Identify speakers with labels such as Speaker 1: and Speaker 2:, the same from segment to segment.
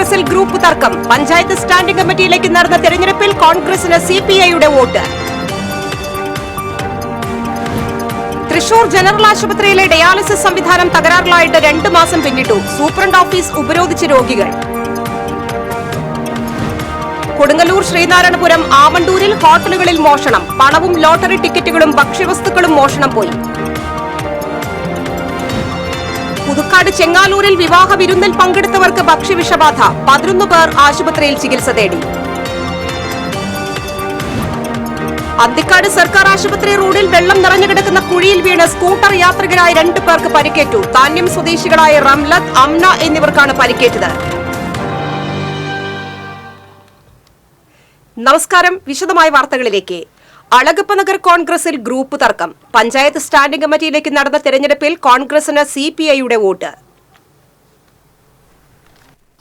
Speaker 1: കോൺഗ്രസിൽ ഗ്രൂപ്പ് തർക്കം. പഞ്ചായത്ത് സ്റ്റാൻഡിംഗ് കമ്മിറ്റിയിലേക്ക് നടന്ന തെരഞ്ഞെടുപ്പിൽ കോൺഗ്രസിന് സിപിഐയുടെ വോട്ട്. തൃശൂർ ജനറൽ ആശുപത്രിയിലെ ഡയാലിസിസ് സംവിധാനം തകരാറിലായിട്ട് 2 മാസം പിന്നിട്ടു. സൂപ്രണ്ട് ഓഫീസ് ഉപരോധിച്ച് രോഗികൾ. കൊടുങ്ങല്ലൂർ ശ്രീനാരായണപുരം ആമണ്ടൂരിൽ ഹോട്ടലുകളിൽ മോഷണം. പണവും ലോട്ടറി ടിക്കറ്റുകളും ഭക്ഷ്യവസ്തുക്കളും മോഷണം പോയി. പുതുക്കാട് ചെങ്ങാലൂരിൽ വിവാഹ വിരുന്നിൽ പങ്കെടുത്തവർക്ക് ഭക്ഷ്യവിഷബാധ. 11 പേർ ആശുപത്രിയിൽ ചികിത്സ തേടി. അന്തിക്കാട് സർക്കാർ ആശുപത്രി റോഡിൽ വെള്ളം നിറഞ്ഞുകിടക്കുന്ന കുഴിയിൽ വീണ് സ്കൂട്ടർ യാത്രികരായ 2 പേർക്ക് പരിക്കേറ്റു. താന്യം സ്വദേശികളായ റംലത്ത്, അംന എന്നിവർക്കാണ് പരിക്കേറ്റത്. നമസ്കാരം. വിശദമായ വാർത്തകളിലേക്ക്. അളഗപ്പനഗർ കോൺഗ്രസിൽ ഗ്രൂപ്പ് തർക്കം. പഞ്ചായത്ത് സ്റ്റാൻഡിംഗ് കമ്മിറ്റിയിലേക്ക് നടന്ന തെരഞ്ഞെടുപ്പിൽ കോൺഗ്രസിന് സിപിഐയുടെ വോട്ട്.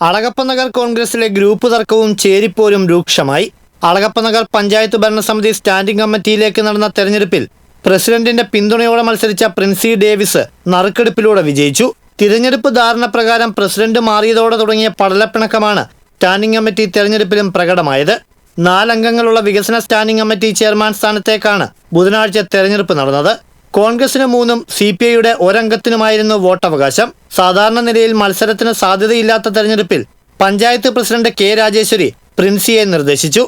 Speaker 2: അളഗപ്പനഗർ കോൺഗ്രസിലെ ഗ്രൂപ്പ് തർക്കവും ചേരിപ്പോരും രൂക്ഷമായി. അളഗപ്പനഗർ പഞ്ചായത്ത് ഭരണസമിതി സ്റ്റാൻഡിംഗ് കമ്മിറ്റിയിലേക്ക് നടന്ന തെരഞ്ഞെടുപ്പിൽ പ്രസിഡന്റിന്റെ പിന്തുണയോടെ മത്സരിച്ച പ്രിൻസി ഡേവിസ് നറുക്കെടുപ്പിലൂടെ വിജയിച്ചു. തിരഞ്ഞെടുപ്പ് ധാരണ പ്രകാരം പ്രസിഡന്റ് മാറിയതോടെ തുടങ്ങിയ പടലപ്പിണക്കമാണ് സ്റ്റാൻഡിംഗ് കമ്മിറ്റി തെരഞ്ഞെടുപ്പിലും പ്രകടമായത്. 4 അംഗങ്ങളുള്ള വികസന സ്റ്റാൻഡിംഗ് കമ്മിറ്റി ചെയർമാൻ സ്ഥാനത്തേക്കാണ് ബുധനാഴ്ച തെരഞ്ഞെടുപ്പ് നടന്നത്. കോൺഗ്രസിന് 3ഉം സിപിഐയുടെ 1 അംഗത്തിനുമായിരുന്നു വോട്ടവകാശം. സാധാരണ നിലയിൽ മത്സരത്തിന് സാധ്യതയില്ലാത്ത തെരഞ്ഞെടുപ്പിൽ പഞ്ചായത്ത് പ്രസിഡന്റ് കെ രാജേശ്വരി പ്രിൻസിയെ നിർദ്ദേശിച്ചു.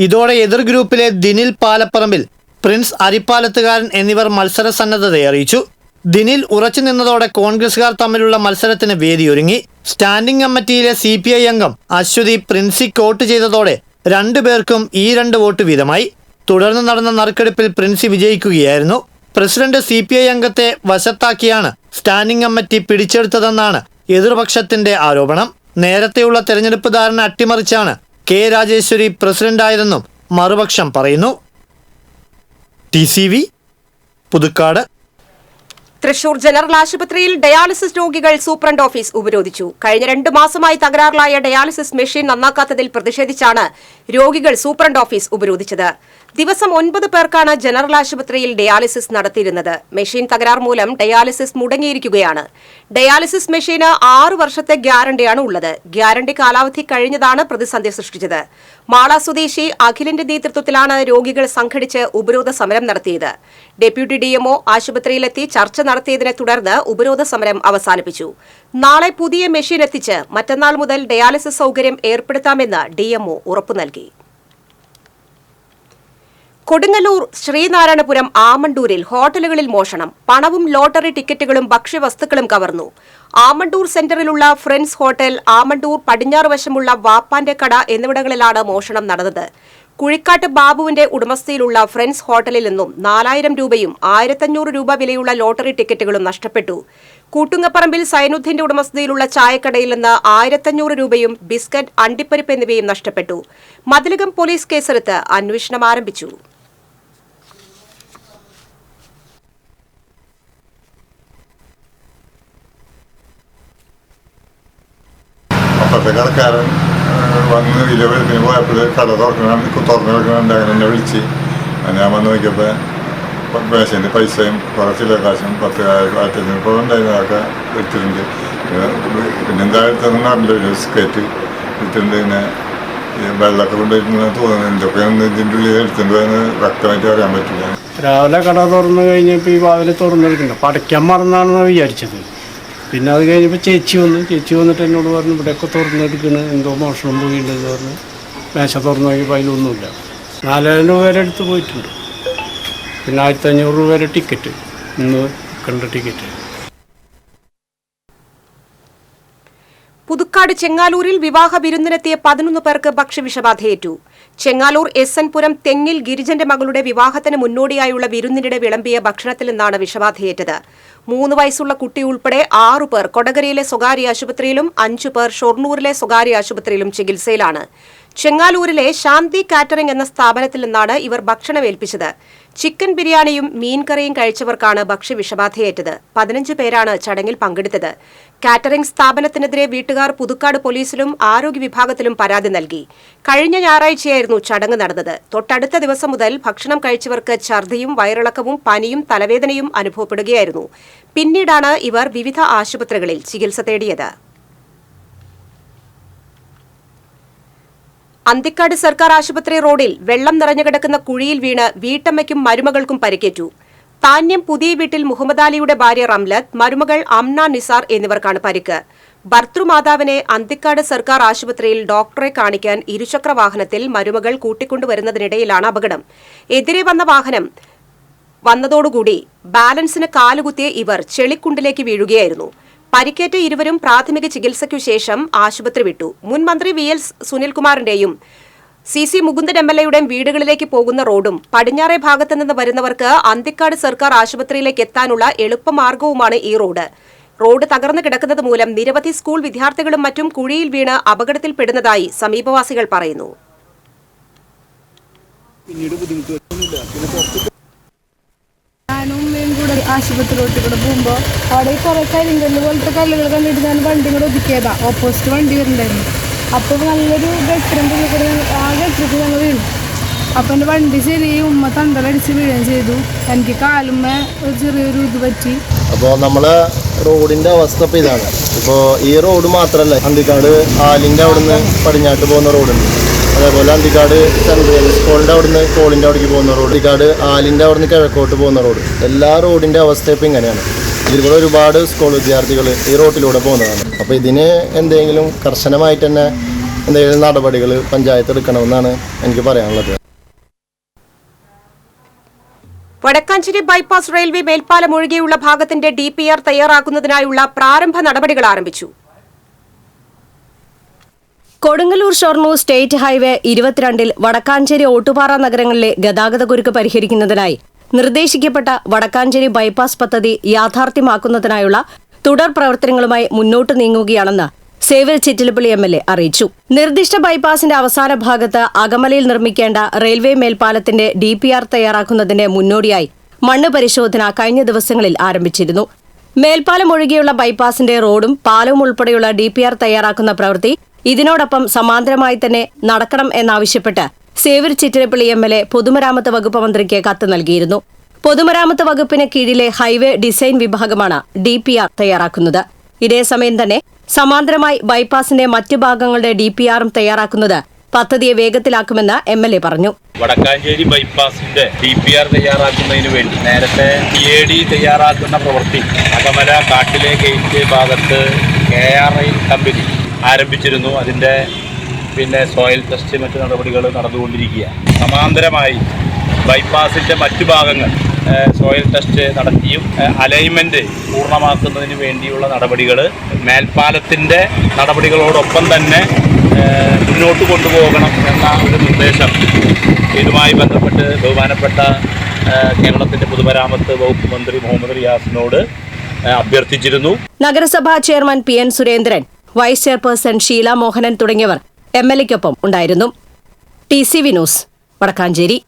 Speaker 2: ഇതോടെ എതിർ ഗ്രൂപ്പിലെ ദിനിൽ പാലപ്പറമ്പിൽ, പ്രിൻസ് അരിപ്പാലത്തുകാരൻ എന്നിവർ മത്സര സന്നദ്ധത അറിയിച്ചു. ദിനിൽ ഉറച്ചു നിന്നതോടെ കോൺഗ്രസുകാർ തമ്മിലുള്ള മത്സരത്തിന് വേദിയൊരുങ്ങി. സ്റ്റാൻഡിംഗ് കമ്മിറ്റിയിലെ സിപിഐ അംഗം അശ്വതി പ്രിൻസിക്ക് വോട്ട് ചെയ്തതോടെ 2 പേർക്കും ഈ 2 വോട്ട് വീതമായി. തുടർന്ന് നടന്ന നറുക്കെടുപ്പിൽ പ്രിൻസി വിജയിക്കുകയായിരുന്നു. പ്രസിഡന്റ് സിപിഐ അംഗത്തെ വശത്താക്കിയാണ് സ്റ്റാൻഡിംഗ് കമ്മിറ്റി പിടിച്ചെടുത്തതെന്നാണ് എതിർപക്ഷത്തിന്റെ ആരോപണം. നേരത്തെയുള്ള തെരഞ്ഞെടുപ്പ് ധാരണ അട്ടിമറിച്ചാണ് കെ രാജേശ്വരി പ്രസിഡന്റായതെന്നും മറുപക്ഷം പറയുന്നു. TCV പുതുക്കാട്.
Speaker 1: തൃശൂർ ജനറൽ ആശുപത്രിയിൽ ഡയാലിസിസ് രോഗികൾ സൂപ്രണ്ട് ഓഫീസ് ഉപരോധിച്ചു. കഴിഞ്ഞ 2 മാസമായി തകരാറിലായ ഡയാലിസിസ് മെഷീൻ നന്നാക്കാത്തതിൽ പ്രതിഷേധിച്ചാണ് രോഗികൾ സൂപ്രണ്ട് ഓഫീസ് ഉപരോധിച്ചത്. ദിവസം 9 പേർക്കാണ് ജനറൽ ആശുപത്രിയിൽ ഡയാലിസിസ് നടത്തിയിരുന്നത്. മെഷീൻ തകരാർ മൂലം ഡയാലിസിസ് മുടങ്ങിയിരിക്കുകയാണ്. ഡയാലിസിസ് മെഷീന് 6 വർഷത്തെ ഗ്യാരണ്ടിയാണ് ഉള്ളത്. ഗ്യാരണ്ടി കാലാവധി കഴിഞ്ഞതാണ് പ്രതിസന്ധി സൃഷ്ടിച്ചത്. മാള സ്വദേശി അഖിലിന്റെ നേതൃത്വത്തിലാണ് രോഗികൾ സംഘടിച്ച് ഉപരോധ സമരം നടത്തിയത്. ഡെപ്യൂട്ടി DMO ആശുപത്രിയിലെത്തി ചർച്ച നടത്തിയതിനെ തുടർന്ന് ഉപരോധ സമരം അവസാനിപ്പിച്ചു. നാളെ പുതിയ മെഷീൻ എത്തിച്ച് മറ്റന്നാൾ മുതൽ ഡയാലിസിസ് സൗകര്യം ഏർപ്പെടുത്താമെന്ന് DMO ഉറപ്പു നൽകി. കൊടുങ്ങല്ലൂർ ശ്രീനാരായണപുരം ആമണ്ടൂരിൽ ഹോട്ടലുകളിൽ മോഷണം. പണവും ലോട്ടറി ടിക്കറ്റുകളും ഭക്ഷ്യവസ്തുക്കളും കവർന്നു. ആമണ്ടൂർ സെന്ററിലുള്ള ഫ്രണ്ട്സ് ഹോട്ടൽ, ആമണ്ടൂർ പടിഞ്ഞാറ് വശമുള്ള വാപ്പാന്റെ കട എന്നിവിടങ്ങളിലാണ് മോഷണം നടന്നത്. കുഴിക്കാട്ട് ബാബുവിന്റെ ഉടമസ്ഥയിലുള്ള ഫ്രണ്ട്സ് ഹോട്ടലിൽ നിന്നും 4000 രൂപയും 1500 രൂപ വിലയുള്ള ലോട്ടറി ടിക്കറ്റുകളും നഷ്ടപ്പെട്ടു. കൂട്ടുങ്ങപ്പറമ്പിൽ സൈനുദ്ദീന്റെ ഉടമസ്ഥതയിലുള്ള ചായക്കടയിൽ നിന്ന് 1500 രൂപയും ബിസ്ക്കറ്റ്, അണ്ടിപ്പരിപ്പ് എന്നിവയും നഷ്ടപ്പെട്ടു. മതിലകം പോലീസ് കേസെടുത്ത് അന്വേഷണം ആരംഭിച്ചു.
Speaker 3: കടക്കാരൻ വന്ന് വിലവെടുപ്പിന് പോയപ്പോൾ കട തുറന്നു വെക്കണുണ്ട്. എന്നെ വിളിച്ച് ഞാൻ വന്ന് നോക്കിയപ്പോൾ പേഷ്യൻ്റെ പൈസയും കുറേ ചില കാശും 10,000 രൂപ ഉണ്ടായിരുന്നതൊക്കെ എടുത്തിട്ടുണ്ട്. പിന്നെ എന്തായാലും അറിയില്ല, ഒരു സ്കേറ്റ് എടുത്തിട്ടുണ്ട്. പിന്നെ വെള്ളമൊക്കെ കൊണ്ടുവരുന്ന തോന്നുന്നു. എന്തൊക്കെയാണ് ഇതിൻ്റെ ഉള്ളിൽ എടുത്തിട്ടുണ്ട് എന്ന് വ്യക്തമായിട്ട് അറിയാൻ പറ്റില്ല.
Speaker 4: രാവിലെ കട തുറന്നു കഴിഞ്ഞപ്പോൾ ഈ വാതിൽ തുറന്നെടുക്കണ്ട പടയ്ക്കാൻ മറന്നാണെന്നാണ് വിചാരിച്ചത്. പിന്നെ അത് കഴിഞ്ഞപ്പോൾ ചേച്ചി വന്നിട്ട് എന്നോട് പറഞ്ഞു ഇവിടെയൊക്കെ തുറന്നെടുക്കണ്, എന്തോ മോഷണം പോയിട്ടുണ്ടെന്ന് പറഞ്ഞു. മേശ തുറന്നു നോക്കിയപ്പോൾ അതിലൊന്നുമില്ല. 4000 രൂപ വരെ എടുത്ത് പോയിട്ടുണ്ട്. പിന്നെ 1500 രൂപ വരെ ടിക്കറ്റ്, ഇന്ന് കണ്ട ടിക്കറ്റ്.
Speaker 1: പുതുക്കാട് ചെങ്ങാലൂരിൽ വിവാഹ വിരുന്നിനെത്തിയ 11 പേർക്ക് ഭക്ഷ്യവിഷബാധയേറ്റു. ചെങ്ങാലൂർ SN പുരം തെങ്ങിൽ ഗിരിജന്റെ മകളുടെ വിവാഹത്തിന് മുന്നോടിയായുള്ള വിരുന്നിനിടെ വിളമ്പിയ ഭക്ഷണത്തിൽ നിന്നാണ് വിഷബാധയേറ്റത്. 3 വയസ്സുള്ള കുട്ടി ഉൾപ്പെടെ 6 പേർ കൊടകരയിലെ സ്വകാര്യ ആശുപത്രിയിലും 5 പേർ ഷൊർണൂരിലെ സ്വകാര്യ ആശുപത്രിയിലും ചികിത്സയിലാണ്. ചെങ്ങാലൂരിലെ ശാന്തി കാറ്ററിംഗ് എന്ന സ്ഥാപനത്തിൽ നിന്നാണ് ഇവർ ഭക്ഷണം ഏൽപ്പിച്ചത്. ചിക്കൻ ബിരിയാണിയും മീൻകറിയും കഴിച്ചവർക്കാണ് ഭക്ഷ്യവിഷബാധയേറ്റത്. 15 പേരാണ് ചടങ്ങിൽ പങ്കെടുത്തത്. കാറ്ററിംഗ് സ്ഥാപനത്തിനെതിരെ വീട്ടുകാർ പുതുക്കാട് പോലീസിലും ആരോഗ്യ വിഭാഗത്തിലും പരാതി നൽകി. കഴിഞ്ഞ ഞായറാഴ്ചയായിരുന്നു ചടങ്ങ് നടന്നത്. തൊട്ടടുത്ത ദിവസം മുതൽ ഭക്ഷണം കഴിച്ചവർക്ക് ഛർദിയും വയറിളക്കവും പനിയും തലവേദനയും അനുഭവപ്പെടുകയായിരുന്നു. പിന്നീടാണ് ഇവർ വിവിധ ആശുപത്രികളിൽ ചികിത്സ തേടിയത്. അന്തിക്കാട് സർക്കാർ ആശുപത്രി റോഡിൽ വെള്ളം നിറഞ്ഞു കിടക്കുന്ന കുഴിയിൽ വീണ് വീട്ടമ്മയ്ക്കും മരുമകൾക്കും പരിക്കേറ്റു. താന്യം പുതിയ വീട്ടിൽ മുഹമ്മദ് അലിയുടെ ഭാര്യ റംലത്ത്, മരുമകൾ അംന നിസാർ എന്നിവർക്കാണ് പരിക്ക്. ഭർത്തൃമാതാവിനെ അന്തിക്കാട് സർക്കാർ ആശുപത്രിയിൽ ഡോക്ടറെ കാണിക്കാൻ ഇരുചക്ര വാഹനത്തിൽ മരുമകൾ കൂട്ടിക്കൊണ്ടുവരുന്നതിനിടയിലാണ് അപകടം. എതിരെ വന്ന വാഹനം വന്നതോടുകൂടി ബാലൻസിന് കാലുകുത്തിയ ഇവർ ചെളിക്കുണ്ടിലേക്ക് വീഴുകയായിരുന്നു. പരിക്കേറ്റ ഇരുവരും പ്രാഥമിക ചികിത്സയ്ക്കു ശേഷം ആശുപത്രി വിട്ടു. മുൻ മന്ത്രി VL സുനിൽകുമാറിന്റെയും CC മുകുന്ദൻ MLAയുടെയും വീടുകളിലേക്ക് പോകുന്ന റോഡും പടിഞ്ഞാറേ ഭാഗത്ത് നിന്ന് വരുന്നവർക്ക് അന്തിക്കാട് സർക്കാർ ആശുപത്രിയിലേക്ക് എത്താനുള്ള എളുപ്പമാർഗവുമാണ് ഈ റോഡ്. റോഡ് തകർന്നു കിടക്കുന്നത് മൂലം നിരവധി സ്കൂൾ വിദ്യാർത്ഥികളും മറ്റും കുഴിയിൽ വീണ് അപകടത്തിൽപ്പെടുന്നതായി സമീപവാസികൾ പറയുന്നു.
Speaker 5: ഞാനും ഉമ്മയും കൂടെ ആശുപത്രിയിലോട്ട് കൂടെ പോകുമ്പോൾ അവിടെ കുറേ കരിങ്കല്ല് പോലത്തെ കല്ലുകൾ കണ്ടിട്ട് ഞാൻ വണ്ടി കൂടെ ഒതുക്കിയതാണ്. ഓപ്പോസിറ്റ് വണ്ടി വരുന്നുണ്ടായിരുന്നു. അപ്പോൾ നല്ലൊരു ഗട്ടറിൻ്റെ ഉള്ളിൽ കൂടെ ആ ഗട്ടറിക്ക് ഞങ്ങൾ വീണു. അപ്പോൾ എൻ്റെ വണ്ടി ശരിയും ഉമ്മ തണ്ടലടിച്ച് വീഴുകയും ചെയ്തു. എനിക്ക് കാലുമ്മ ഒരു ചെറിയൊരു ഇത് പറ്റി.
Speaker 6: അപ്പോൾ നമ്മളെ റോഡിൻ്റെ അവസ്ഥ ഇപ്പോൾ ഇതാണ്. ഇപ്പോൾ ഈ റോഡ് മാത്രമല്ല, അന്തിക്കാട് ആലിൻ്റെ അവിടുന്ന് പടിഞ്ഞാട്ട് പോകുന്ന റോഡുണ്ട്. അതേപോലെ അന്തിക്കാട് സെൻട്രൽ സ്കൂളിൻ്റെ അവിടുന്ന് കോളിൻ്റെ അവിടേക്ക് പോകുന്ന റോഡ്, അന്തിക്കാട് ആലിൻ്റെ അവിടുന്ന് കിഴക്കോട്ട് പോകുന്ന റോഡ്, എല്ലാ റോഡിൻ്റെ അവസ്ഥ ഇപ്പോൾ ഇങ്ങനെയാണ്. ഇതിലൂടെ ഒരുപാട് സ്കൂൾ വിദ്യാർത്ഥികൾ ഈ റോട്ടിലൂടെ പോകുന്നതാണ്. അപ്പോൾ ഇതിന് എന്തെങ്കിലും കർശനമായിട്ട് തന്നെ എന്തെങ്കിലും നടപടികൾ പഞ്ചായത്ത് എടുക്കണമെന്നാണ് എനിക്ക് പറയാനുള്ളത്.
Speaker 1: വടക്കാഞ്ചേരി ബൈപ്പാസ് റെയിൽവേ മേൽപ്പാലം ഒഴികെയുള്ള ഭാഗത്തിന്റെ DPR തയ്യാറാക്കുന്നതിനായുള്ള പ്രാരംഭ നടപടികൾ ആരംഭിച്ചു.
Speaker 7: കൊടുങ്ങല്ലൂർ ഷൊർണൂർ സ്റ്റേറ്റ് ഹൈവേ 22 വടക്കാഞ്ചേരി ഓട്ടുപാറ നഗരങ്ങളിലെ ഗതാഗതക്കുരുക്ക് പരിഹരിക്കുന്നതിനായി നിർദ്ദേശിക്കപ്പെട്ട വടക്കാഞ്ചേരി ബൈപ്പാസ് പദ്ധതി യാഥാർത്ഥ്യമാക്കുന്നതിനായുള്ള തുടർ പ്രവർത്തനങ്ങളുമായി മുന്നോട്ട് നീങ്ങുകയാണെന്ന് സേവ്യർ ചിറ്റിലപ്പള്ളി MLA അറിയിച്ചു. നിർദ്ദിഷ്ട ബൈപ്പാസിന്റെ അവസാന ഭാഗത്ത് അകമലയിൽ നിർമ്മിക്കേണ്ട റെയിൽവേ മേൽപ്പാലത്തിന്റെ DPR തയ്യാറാക്കുന്നതിന്റെ മുന്നോടിയായി മണ്ണ് പരിശോധന കഴിഞ്ഞ ദിവസങ്ങളിൽ ആരംഭിച്ചിരുന്നു. മേൽപ്പാലം ഒഴികെയുള്ള ബൈപ്പാസിന്റെ റോഡും പാലവും ഉൾപ്പെടെയുള്ള DPR തയ്യാറാക്കുന്ന പ്രവൃത്തി ഇതിനോടൊപ്പം സമാന്തരമായി തന്നെ നടക്കണം എന്നാവശ്യപ്പെട്ട് സേവ്യർ ചിറ്റിലപ്പള്ളി MLA പൊതുമരാമത്ത് വകുപ്പ് മന്ത്രിക്ക് കത്ത് നൽകിയിരുന്നു. പൊതുമരാമത്ത് വകുപ്പിന് കീഴിലെ ഹൈവേ ഡിസൈൻ വിഭാഗമാണ് DPR തയ്യാറാക്കുന്നത്. ഇതേസമയം തന്നെ സമാന്തരമായി ബൈപ്പാസിന്റെ മറ്റു ഭാഗങ്ങളുടെ DPRും തയ്യാറാക്കുന്നത് പദ്ധതിയെ വേഗത്തിലാക്കുമെന്ന് MLA പറഞ്ഞു.
Speaker 8: വടക്കാഞ്ചേരി ബൈപ്പാസിന്റെ DPR തയ്യാറാക്കുന്നതിന് വേണ്ടി നേരത്തെ TAD തയ്യാറാക്കുന്ന പ്രവൃത്തി അകമല കാട്ടിലെ ഗേറ്റ് ഭാഗത്ത് KRI കമ്പനി ആരംഭിച്ചിരുന്നു. അതിൻ്റെ സോയിൽ ടെസ്റ്റ് മറ്റു നടപടികൾ നടന്നുകൊണ്ടിരിക്കുകയാണ്. സമാന്തരമായി ബൈപ്പാസിൻ്റെ മറ്റു ഭാഗങ്ങൾ സോയിൽ ടെസ്റ്റ് നടത്തിയും അലൈൻമെൻറ്റ് പൂർണ്ണമാക്കുന്നതിന് വേണ്ടിയുള്ള നടപടികൾ മേൽപ്പാലത്തിൻ്റെ നടപടികളോടൊപ്പം തന്നെ മുന്നോട്ട് കൊണ്ടുപോകണം എന്ന ഒരു നിർദ്ദേശം ഇതുമായി ബന്ധപ്പെട്ട് ബഹുമാനപ്പെട്ട കേരളത്തിൻ്റെ പൊതുമരാമത്ത് വകുപ്പ് മന്ത്രി മുഹമ്മദ് റിയാസിനോട് അഭ്യർത്ഥിച്ചിരുന്നു.
Speaker 7: നഗരസഭാ chairman PN Surendran, vice chairperson Sheela Mohanan തുടങ്ങിയവർ MLAയ്ക്കൊപ്പം ഉണ്ടായിരുന്നു. TCV news, Vadakkanchery.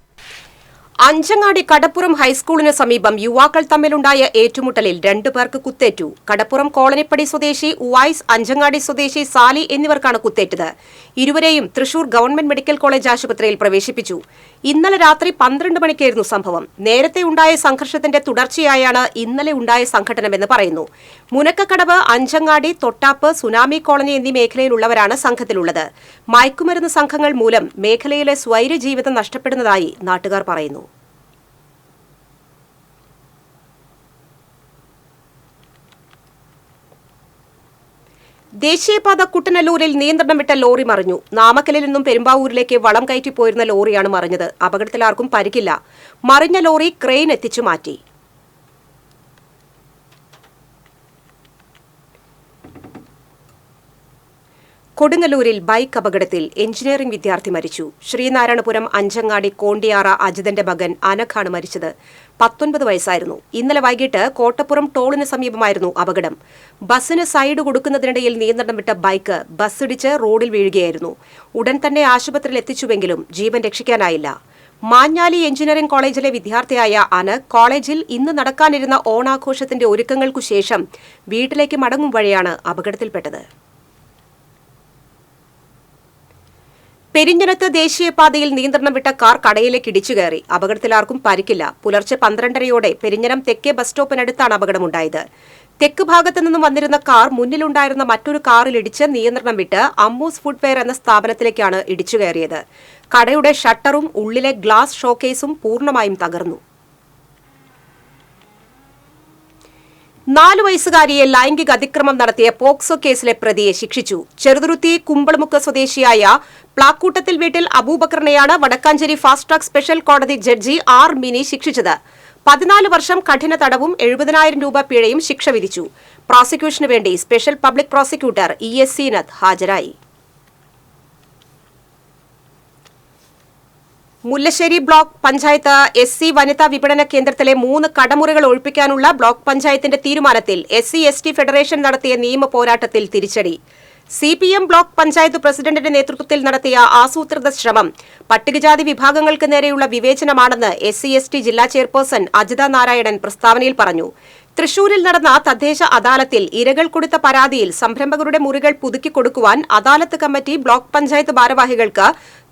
Speaker 1: അഞ്ചങ്ങാടി കടപ്പുറം ഹൈസ്കൂളിന് സമീപം യുവാക്കൾ തമ്മിലുണ്ടായ ഏറ്റുമുട്ടലിൽ 2 പേർക്ക് കുത്തേറ്റു. കടപ്പുറം കോളനിപ്പടി സ്വദേശി ഉവൈസ്, അഞ്ചങ്ങാടി സ്വദേശി സാലി എന്നിവർക്കാണ് കുത്തേറ്റത്. ഇരുവരെയും തൃശൂർ ഗവൺമെന്റ് മെഡിക്കൽ കോളേജ് ആശുപത്രിയിൽ പ്രവേശിപ്പിച്ചു. ഇന്നലെ രാത്രി 12 മണിക്കായിരുന്നു സംഭവം. നേരത്തെ ഉണ്ടായ സംഘർഷത്തിന്റെ തുടർച്ചയായാണ് ഇന്നലെ ഉണ്ടായ സംഘട്ടനമെന്ന് പറയുന്നു. മുനക്കക്കടവ്, അഞ്ചങ്ങാടി, തൊട്ടാപ്പ്, സുനാമി കോളനി എന്നീ മേഖലയിലുള്ളവരാണ് സംഘത്തിലുള്ളത്. മയക്കുമരുന്ന് സംഘങ്ങൾ മൂലം മേഖലയിലെ സ്വൈര ജീവിതം നഷ്ടപ്പെടുന്നതായി നാട്ടുകാർ പറയുന്നു. ദേശീയപാത കുട്ടനല്ലൂരിൽ നിയന്ത്രണം വിട്ട ലോറി മറിഞ്ഞു. നാമക്കലിൽ നിന്നും പെരുമ്പാവൂരിലേക്ക് വളം കയറ്റിപ്പോയിരുന്ന ലോറിയാണ് മറിഞ്ഞത്. അപകടത്തിൽ ആർക്കും പരിക്കില്ല. മറിഞ്ഞ ലോറി ക്രെയിൻ എത്തിച്ചു മാറ്റി. കൊടുങ്ങല്ലൂരിൽ ബൈക്ക് അപകടത്തിൽ എഞ്ചിനീയറിംഗ് വിദ്യാർത്ഥി മരിച്ചു. ശ്രീനാരായണപുരം അഞ്ചങ്ങാടി കോണ്ടിയാറ അജിതന്റെ മകൻ അനഖാണ് മരിച്ചത്. 19 വയസ്സായിരുന്നു. ഇന്നലെ വൈകിട്ട് കോട്ടപ്പുറം ടോളിന് സമീപമായിരുന്നു അപകടം. ബസ്സിന് സൈഡ് കൊടുക്കുന്നതിനിടയിൽ നിയന്ത്രണം വിട്ട ബൈക്ക് ബസ്സിടിച്ച് റോഡിൽ വീഴുകയായിരുന്നു. ഉടൻ തന്നെ ആശുപത്രിയിൽ എത്തിച്ചുവെങ്കിലും ജീവൻ രക്ഷിക്കാനായില്ല. മാഞ്ഞാലി എഞ്ചിനീയറിംഗ് കോളേജിലെ വിദ്യാർത്ഥിയായ അനഖ് കോളേജിൽ ഇന്ന് നടക്കാനിരുന്ന ഓണാഘോഷത്തിന്റെ ഒരുക്കങ്ങൾക്കു ശേഷം വീട്ടിലേക്ക് മടങ്ങും വഴിയാണ് അപകടത്തിൽപ്പെട്ടത്. പെരിഞ്ഞനത്ത് ദേശീയപാതയിൽ നിയന്ത്രണം വിട്ട കാർ കടയിലേക്ക് ഇടിച്ചു കയറി. അപകടത്തിൽ ആർക്കും പരിക്കില്ല. പുലർച്ചെ 12:30യോടെ പെരിഞ്ഞനം തെക്കേ ബസ് സ്റ്റോപ്പിനടുത്താണ് അപകടമുണ്ടായത്. തെക്ക് ഭാഗത്തു നിന്നും വന്നിരുന്ന കാർ മുന്നിലുണ്ടായിരുന്ന മറ്റൊരു കാറിലിടിച്ച് നിയന്ത്രണം വിട്ട് അമ്മൂസ് ഫുഡ്വെയർ എന്ന സ്ഥാപനത്തിലേക്കാണ് ഇടിച്ചു കയറിയത്. കടയുടെ ഷട്ടറും ഉള്ളിലെ ഗ്ലാസ് ഷോക്കേസും പൂർണ്ണമായും തകർന്നു. 4 വയസ്സുകാരിയെ ലൈംഗിക അതിക്രമം നടത്തിയ പോക്സോ കേസിലെ പ്രതിയെ ശിക്ഷിച്ചു. ചെറുതുരുത്തി കുമ്പളമുക്ക് സ്വദേശിയായ പ്ലാക്കൂട്ടത്തിൽ വീട്ടിൽ അബൂബക്കറിനെയാണ് വടക്കാഞ്ചേരി ഫാസ്റ്റ് ട്രാക്ക് സ്പെഷ്യൽ കോടതി ജഡ്ജി ആർ മിനി ശിക്ഷിച്ചത്. 14 വർഷം കഠിന തടവും 70,000 രൂപ പിഴയും ശിക്ഷ വിധിച്ചു. പ്രോസിക്യൂഷനു വേണ്ടി special public prosecutor ES Zeenath ഹാജരായി. മുല്ലശ്ശേരി ബ്ലോക്ക് പഞ്ചായത്ത് SC വനിതാ വിപണന കേന്ദ്രത്തിലെ 3 കടമുറികൾ ഒഴിപ്പിക്കാനുള്ള ബ്ലോക്ക് പഞ്ചായത്തിന്റെ തീരുമാനത്തിൽ SC/ST ഫെഡറേഷൻ നടത്തിയ നിയമ പോരാട്ടത്തിൽ തിരിച്ചടി. CPM ബ്ലോക്ക് പഞ്ചായത്ത് പ്രസിഡന്റിന്റെ നേതൃത്വത്തിൽ നടത്തിയ ആസൂത്രിത ശ്രമം പട്ടികജാതി വിഭാഗങ്ങൾക്ക് നേരെയുള്ള വിവേചനമാണെന്ന് SC/ST ജില്ലാ ചെയർപേഴ്സൺ അജിത നാരായണൻ പ്രസ്താവനയിൽ പറഞ്ഞു. തൃശൂരിൽ നടന്ന തദ്ദേശ അദാലത്തിൽ ഇരകൾ കൊടുത്ത പരാതിയിൽ സംരംഭകരുടെ മുറികൾ പുതുക്കി കൊടുക്കുവാൻ അദാലത്ത് കമ്മിറ്റി ബ്ലോക്ക് പഞ്ചായത്ത് ഭാരവാഹികൾക്ക്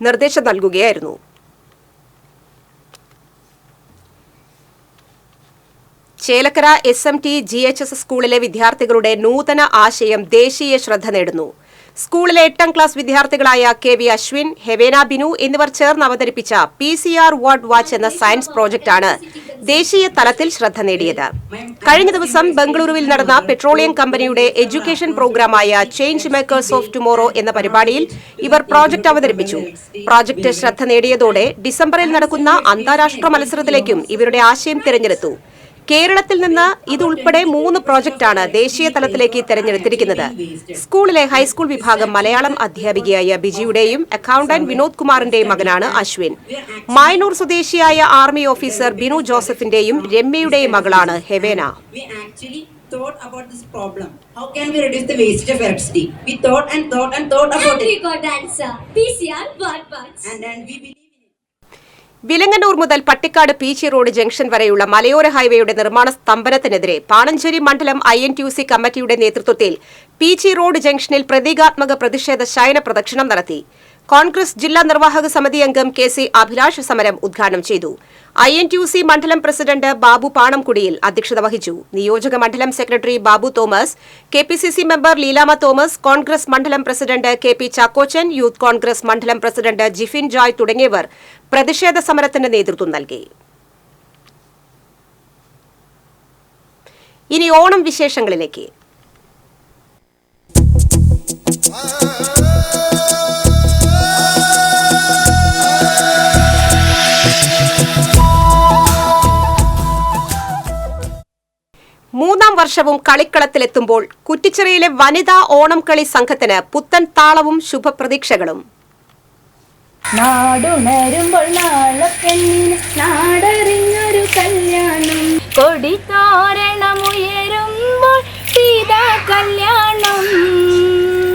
Speaker 1: നിർദ്ദേശം നൽകുകയായിരുന്നു. ചേലക്കര SMT GHS സ്കൂളിലെ വിദ്യാർത്ഥികളുടെ നൂതന ആശയം ദേശീയ ശ്രദ്ധ നേടുന്നു. സ്കൂളിലെ 8ാം ക്ലാസ് വിദ്യാർത്ഥികളായ KV അശ്വിൻ, ഹെവേന ബിനു എന്നിവർ ചേർന്ന് അവതരിപ്പിച്ച PCR വാർഡ് വാച്ച് എന്ന സയൻസ് പ്രോജക്റ്റാണ് ദേശീയ തലത്തിൽ ശ്രദ്ധ നേടിയത്. കഴിഞ്ഞ ദിവസം ബംഗളൂരുവിൽ നടന്ന പെട്രോളിയം കമ്പനിയുടെ എഡ്യൂക്കേഷൻ പ്രോഗ്രാമായ ചേഞ്ച് മേക്കേഴ്സ് ഓഫ് ടുമോറോ എന്ന പരിപാടിയിൽ ഇവർ പ്രോജക്റ്റ് അവതരിപ്പിച്ചു. പ്രോജക്റ്റ് ശ്രദ്ധ നേടിയതോടെ ഡിസംബറിൽ നടക്കുന്ന അന്താരാഷ്ട്ര മത്സരത്തിലേക്കും ഇവരുടെ ആശയം തിരഞ്ഞെടുത്തു. കേരളത്തിൽ നിന്ന് ഇതുൾപ്പെടെ 3 പ്രോജക്റ്റാണ് ദേശീയ തലത്തിലേക്ക് തെരഞ്ഞെടുത്തിരിക്കുന്നത്. സ്കൂളിലെ ഹൈസ്കൂൾ വിഭാഗം മലയാളം അധ്യാപികയായ ബിജിയുടെയും അക്കൌണ്ടന്റ് വിനോദ് കുമാറിന്റെയും മകനാണ് അശ്വിൻ. മായനൂർ സ്വദേശിയായ ആർമി ഓഫീസർ ബിനു ജോസഫിന്റെയും രമ്യയുടെയും മകളാണ് ഹെവേന.
Speaker 9: Thought about this problem. How can we reduce the wastage of electricity? We thought about it.
Speaker 10: And we got the answer. PCR watt watch.
Speaker 9: And we believe in it.
Speaker 1: Vilangannur മുതൽ Pattikkad PC road junction വരെയുള്ള മലയോര ഹൈവേയുടെ നിർമ്മാണ സ്തംഭനത്തിനെതിരെ പാണഞ്ചേരി മണ്ഡലം INTUC കമ്മിറ്റിയുടെ നേതൃത്വത്തിൽ PC road ജംഗ്ഷനിൽ പ്രതീകാത്മക പ്രതിഷേധ ശയന പ്രദക്ഷിണം നടത്തി. കോൺഗ്രസ് ജില്ലാ നിർവാഹക സമിതി അംഗം KC അഭിലാഷ് സമരം ഉദ്ഘാടനം ചെയ്തു. INTUC മണ്ഡലം പ്രസിഡന്റ് ബാബു പാണംകുടിയിൽ അധ്യക്ഷത വഹിച്ചു. നിയോജക മണ്ഡലം secretary Babu Thomas, KPCC member Leelamma Thomas, Congress മണ്ഡലം president KP Chackochan, youth Congress മണ്ഡലം പ്രസിഡന്റ് ജിഫിൻ ജോയ് തുടങ്ങിയവർ പ്രതിഷേധ സമരത്തിന് നേതൃത്വം നൽകി. ഇനി ഓണം വിശേഷങ്ങളിലേക്ക്. മൂന്നാം വർഷവും കളിക്കളത്തിലെത്തുമ്പോൾ കുറ്റിച്ചിറയിലെ വനിതാ ഓണം കളി സംഘത്തിന് പുത്തൻ താളവും ശുഭപ്രതീക്ഷകളും.
Speaker 5: നാടുണരുമ്പോൾ നാളപ്പെണ്ണിന് നാടറിഞ്ഞൊരു കല്യാണം, കൊടിത്തോരണമുയരുമ്പോൾ സീതാ കല്യാണം.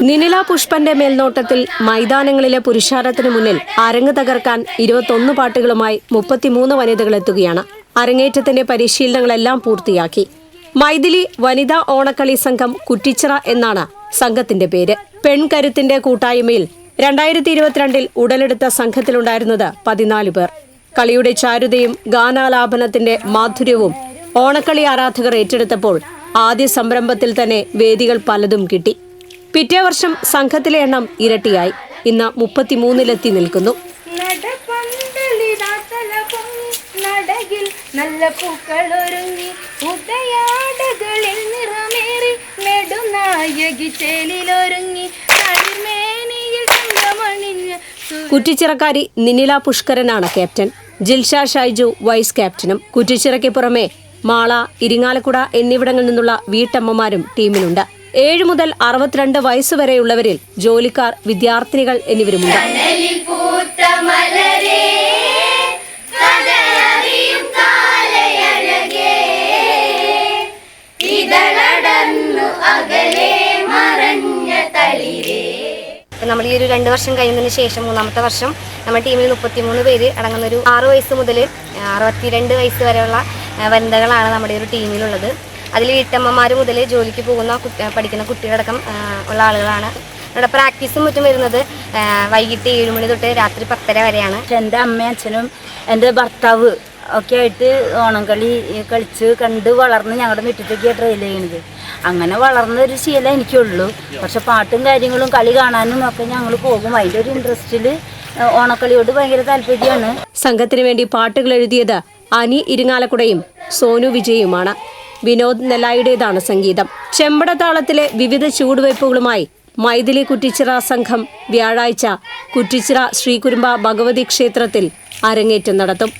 Speaker 7: നിനില പുഷ്പന്റെ മേൽനോട്ടത്തിൽ മൈതാനങ്ങളിലെ പുരുഷാരത്തിന് മുന്നിൽ അരങ്ങ് തകർക്കാൻ 21 പാട്ടുകളുമായി 33 വനിതകൾ എത്തുകയാണ്. അരങ്ങേറ്റത്തിന്റെ പരിശീലനങ്ങളെല്ലാം പൂർത്തിയാക്കി. മൈഥിലി വനിതാ ഓണക്കളി സംഘം കുറ്റിച്ചിറ എന്നാണ് സംഘത്തിന്റെ പേര്. പെൺകരുത്തിന്റെ കൂട്ടായ്മയിൽ 2022 ഉടലെടുത്ത സംഘത്തിലുണ്ടായിരുന്നത് 14 പേർ. കളിയുടെ ചാരുതയും ഗാനാലാപനത്തിന്റെ മാധുര്യവും ഓണക്കളി ആരാധകർ ഏറ്റെടുത്തപ്പോൾ ആദ്യ സംരംഭത്തിൽ തന്നെ വേദികൾ പലതും കിട്ടി. പിറ്റേ വർഷം സംഘത്തിലെ എണ്ണം ഇരട്ടിയായി. ഇന്ന് 33-ലെത്തി നിൽക്കുന്നു.
Speaker 5: നടകിൽ നല്ല പൂക്കളൊരുങ്ങി ഉദയാടകളിൽ നിറമേറി നെടുനായകി ചേലിലൊരുങ്ങി കരിമേനിയിൽ തങ്കമണിഞ്ഞ്.
Speaker 7: കുറ്റിച്ചിറക്കാരി നിനില പുഷ്കരനാണ് ക്യാപ്റ്റൻ. ജിൽഷ ഷൈജു വൈസ് ക്യാപ്റ്റനും. കുറ്റിച്ചിറയ്ക്ക് പുറമെ മാള, ഇരിങ്ങാലക്കുട എന്നിവിടങ്ങളിൽ നിന്നുള്ള വീട്ടമ്മമാരും ടീമിലുണ്ട്. 7 മുതൽ 62 വയസ്സുവരെയുള്ളവരിൽ ജോലിക്കാർ, വിദ്യാർത്ഥിനികൾ എന്നിവരുമുണ്ട്.
Speaker 10: നമ്മൾ ഈ ഒരു 2 വർഷം കഴിയുന്നതിന് ശേഷം 3ാമത്തെ വർഷം നമ്മുടെ ടീമിൽ 33 പേര് അടങ്ങുന്ന ഒരു 6 വയസ്സ് മുതൽ 62 വയസ്സ് വരെയുള്ള വനിതകളാണ് നമ്മുടെ ഒരു ടീമിലുള്ളത്. അതിൽ വീട്ടമ്മമാർ മുതൽ ജോലിക്ക് പോകുന്ന പഠിക്കുന്ന കുട്ടികളടക്കം ഉള്ള ആളുകളാണ്. നമ്മുടെ പ്രാക്ടീസും മറ്റും വരുന്നത് വൈകിട്ട് 7 മണി തൊട്ട് രാത്രി 10:30 വരെയാണ്.
Speaker 5: എൻ്റെ അമ്മയും അച്ഛനും എൻ്റെ ഭർത്താവ് ഒക്കെ ആയിട്ട് ഓണം കളി കളിച്ച് കണ്ട് വളർന്ന് ഞങ്ങളുടെ മുറ്റത്തേക്ക് ട്രെയിൽ ചെയ്യുന്നത്.
Speaker 11: അങ്ങനെ വളർന്നൊരു ശീലം എനിക്കുള്ളൂ. പക്ഷെ പാട്ടും കാര്യങ്ങളും കളി കാണാനും ഒക്കെ ഞങ്ങൾ പോകും. അതിൻ്റെ ഒരു ഇൻട്രസ്റ്റിൽ ഓണക്കളിയോട് ഭയങ്കര താല്പര്യമാണ്.
Speaker 7: സംഘത്തിനു വേണ്ടി പാട്ടുകൾ എഴുതിയത് അനി ഇരിങ്ങാലക്കുടയും സോനു വിജയുമാണ്. വിനോദ് നെല്ലായുടേതാണ് സംഗീതം. ചെമ്പടത്താളത്തിലെ വിവിധ ചുവടുവയ്പ്പുകളുമായി മൈഥിലി കുറ്റിച്ചിറ സംഘം വ്യാഴാഴ്ച കുറ്റിച്ചിറ ശ്രീകുരുമ്പ ഭഗവതി ക്ഷേത്രത്തിൽ അരങ്ങേറ്റം നടത്തും.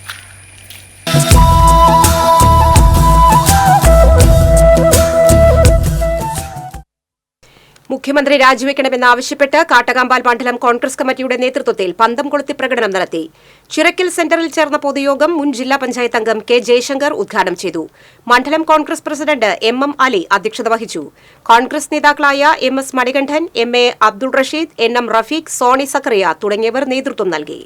Speaker 1: മുഖ്യമന്ത്രി രാജിവെക്കണമെന്നാവശ്യപ്പെട്ട് കാട്ടകാമ്പാൽ മണ്ഡലം കോൺഗ്രസ് കമ്മിറ്റിയുടെ നേതൃത്വത്തിൽ പന്തം കൊളുത്തി പ്രകടനം നടത്തി. ചിറക്കൽ സെന്ററിൽ ചേർന്ന പൊതുയോഗം മുൻ ജില്ലാ പഞ്ചായത്ത് അംഗം കെ ജയശങ്കർ ഉദ്ഘാടനം ചെയ്തു. മണ്ഡലം കോൺഗ്രസ് പ്രസിഡന്റ് എം അലി അധ്യക്ഷത വഹിച്ചു. കോൺഗ്രസ് നേതാക്കളായ MS Manikandan, MA Abdul Rasheed, NM Rafeeq, Soni Zacharia തുടങ്ങിയവർ നേതൃത്വം നൽകി.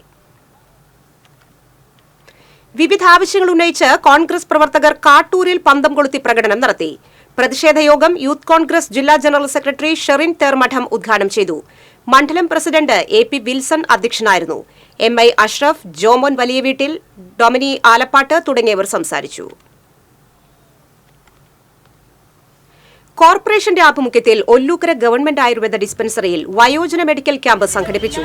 Speaker 1: വിവിധ ആവശ്യങ്ങൾ ഉന്നയിച്ച് കോൺഗ്രസ് പ്രവർത്തകർ കാട്ടൂരിൽ പന്തം കൊളുത്തി പ്രകടനം നടത്തി. പ്രതിഷേധയോഗം യൂത്ത് കോൺഗ്രസ് ജില്ലാ ജനറൽ സെക്രട്ടറി ഷെറിൻ തേർമഠം ഉദ്ഘാടനം ചെയ്തു. മണ്ഡലം പ്രസിഡന്റ് AP വിൽസൺ അധ്യക്ഷനായിരുന്നു. MI അഷ്റഫ്, ജോമോൻ വലിയ വീട്ടിൽ, ഡൊമിനി ആലപ്പാട്ട് തുടങ്ങിയവർ സംസാരിച്ചു. കോർപ്പറേഷന്റെ ആഭിമുഖ്യത്തിൽ ഒല്ലൂക്കര ഗവൺമെന്റ് ആയുർവേദ ഡിസ്പെൻസറിയിൽ വയോജന മെഡിക്കൽ ക്യാമ്പ് സംഘടിപ്പിച്ചു.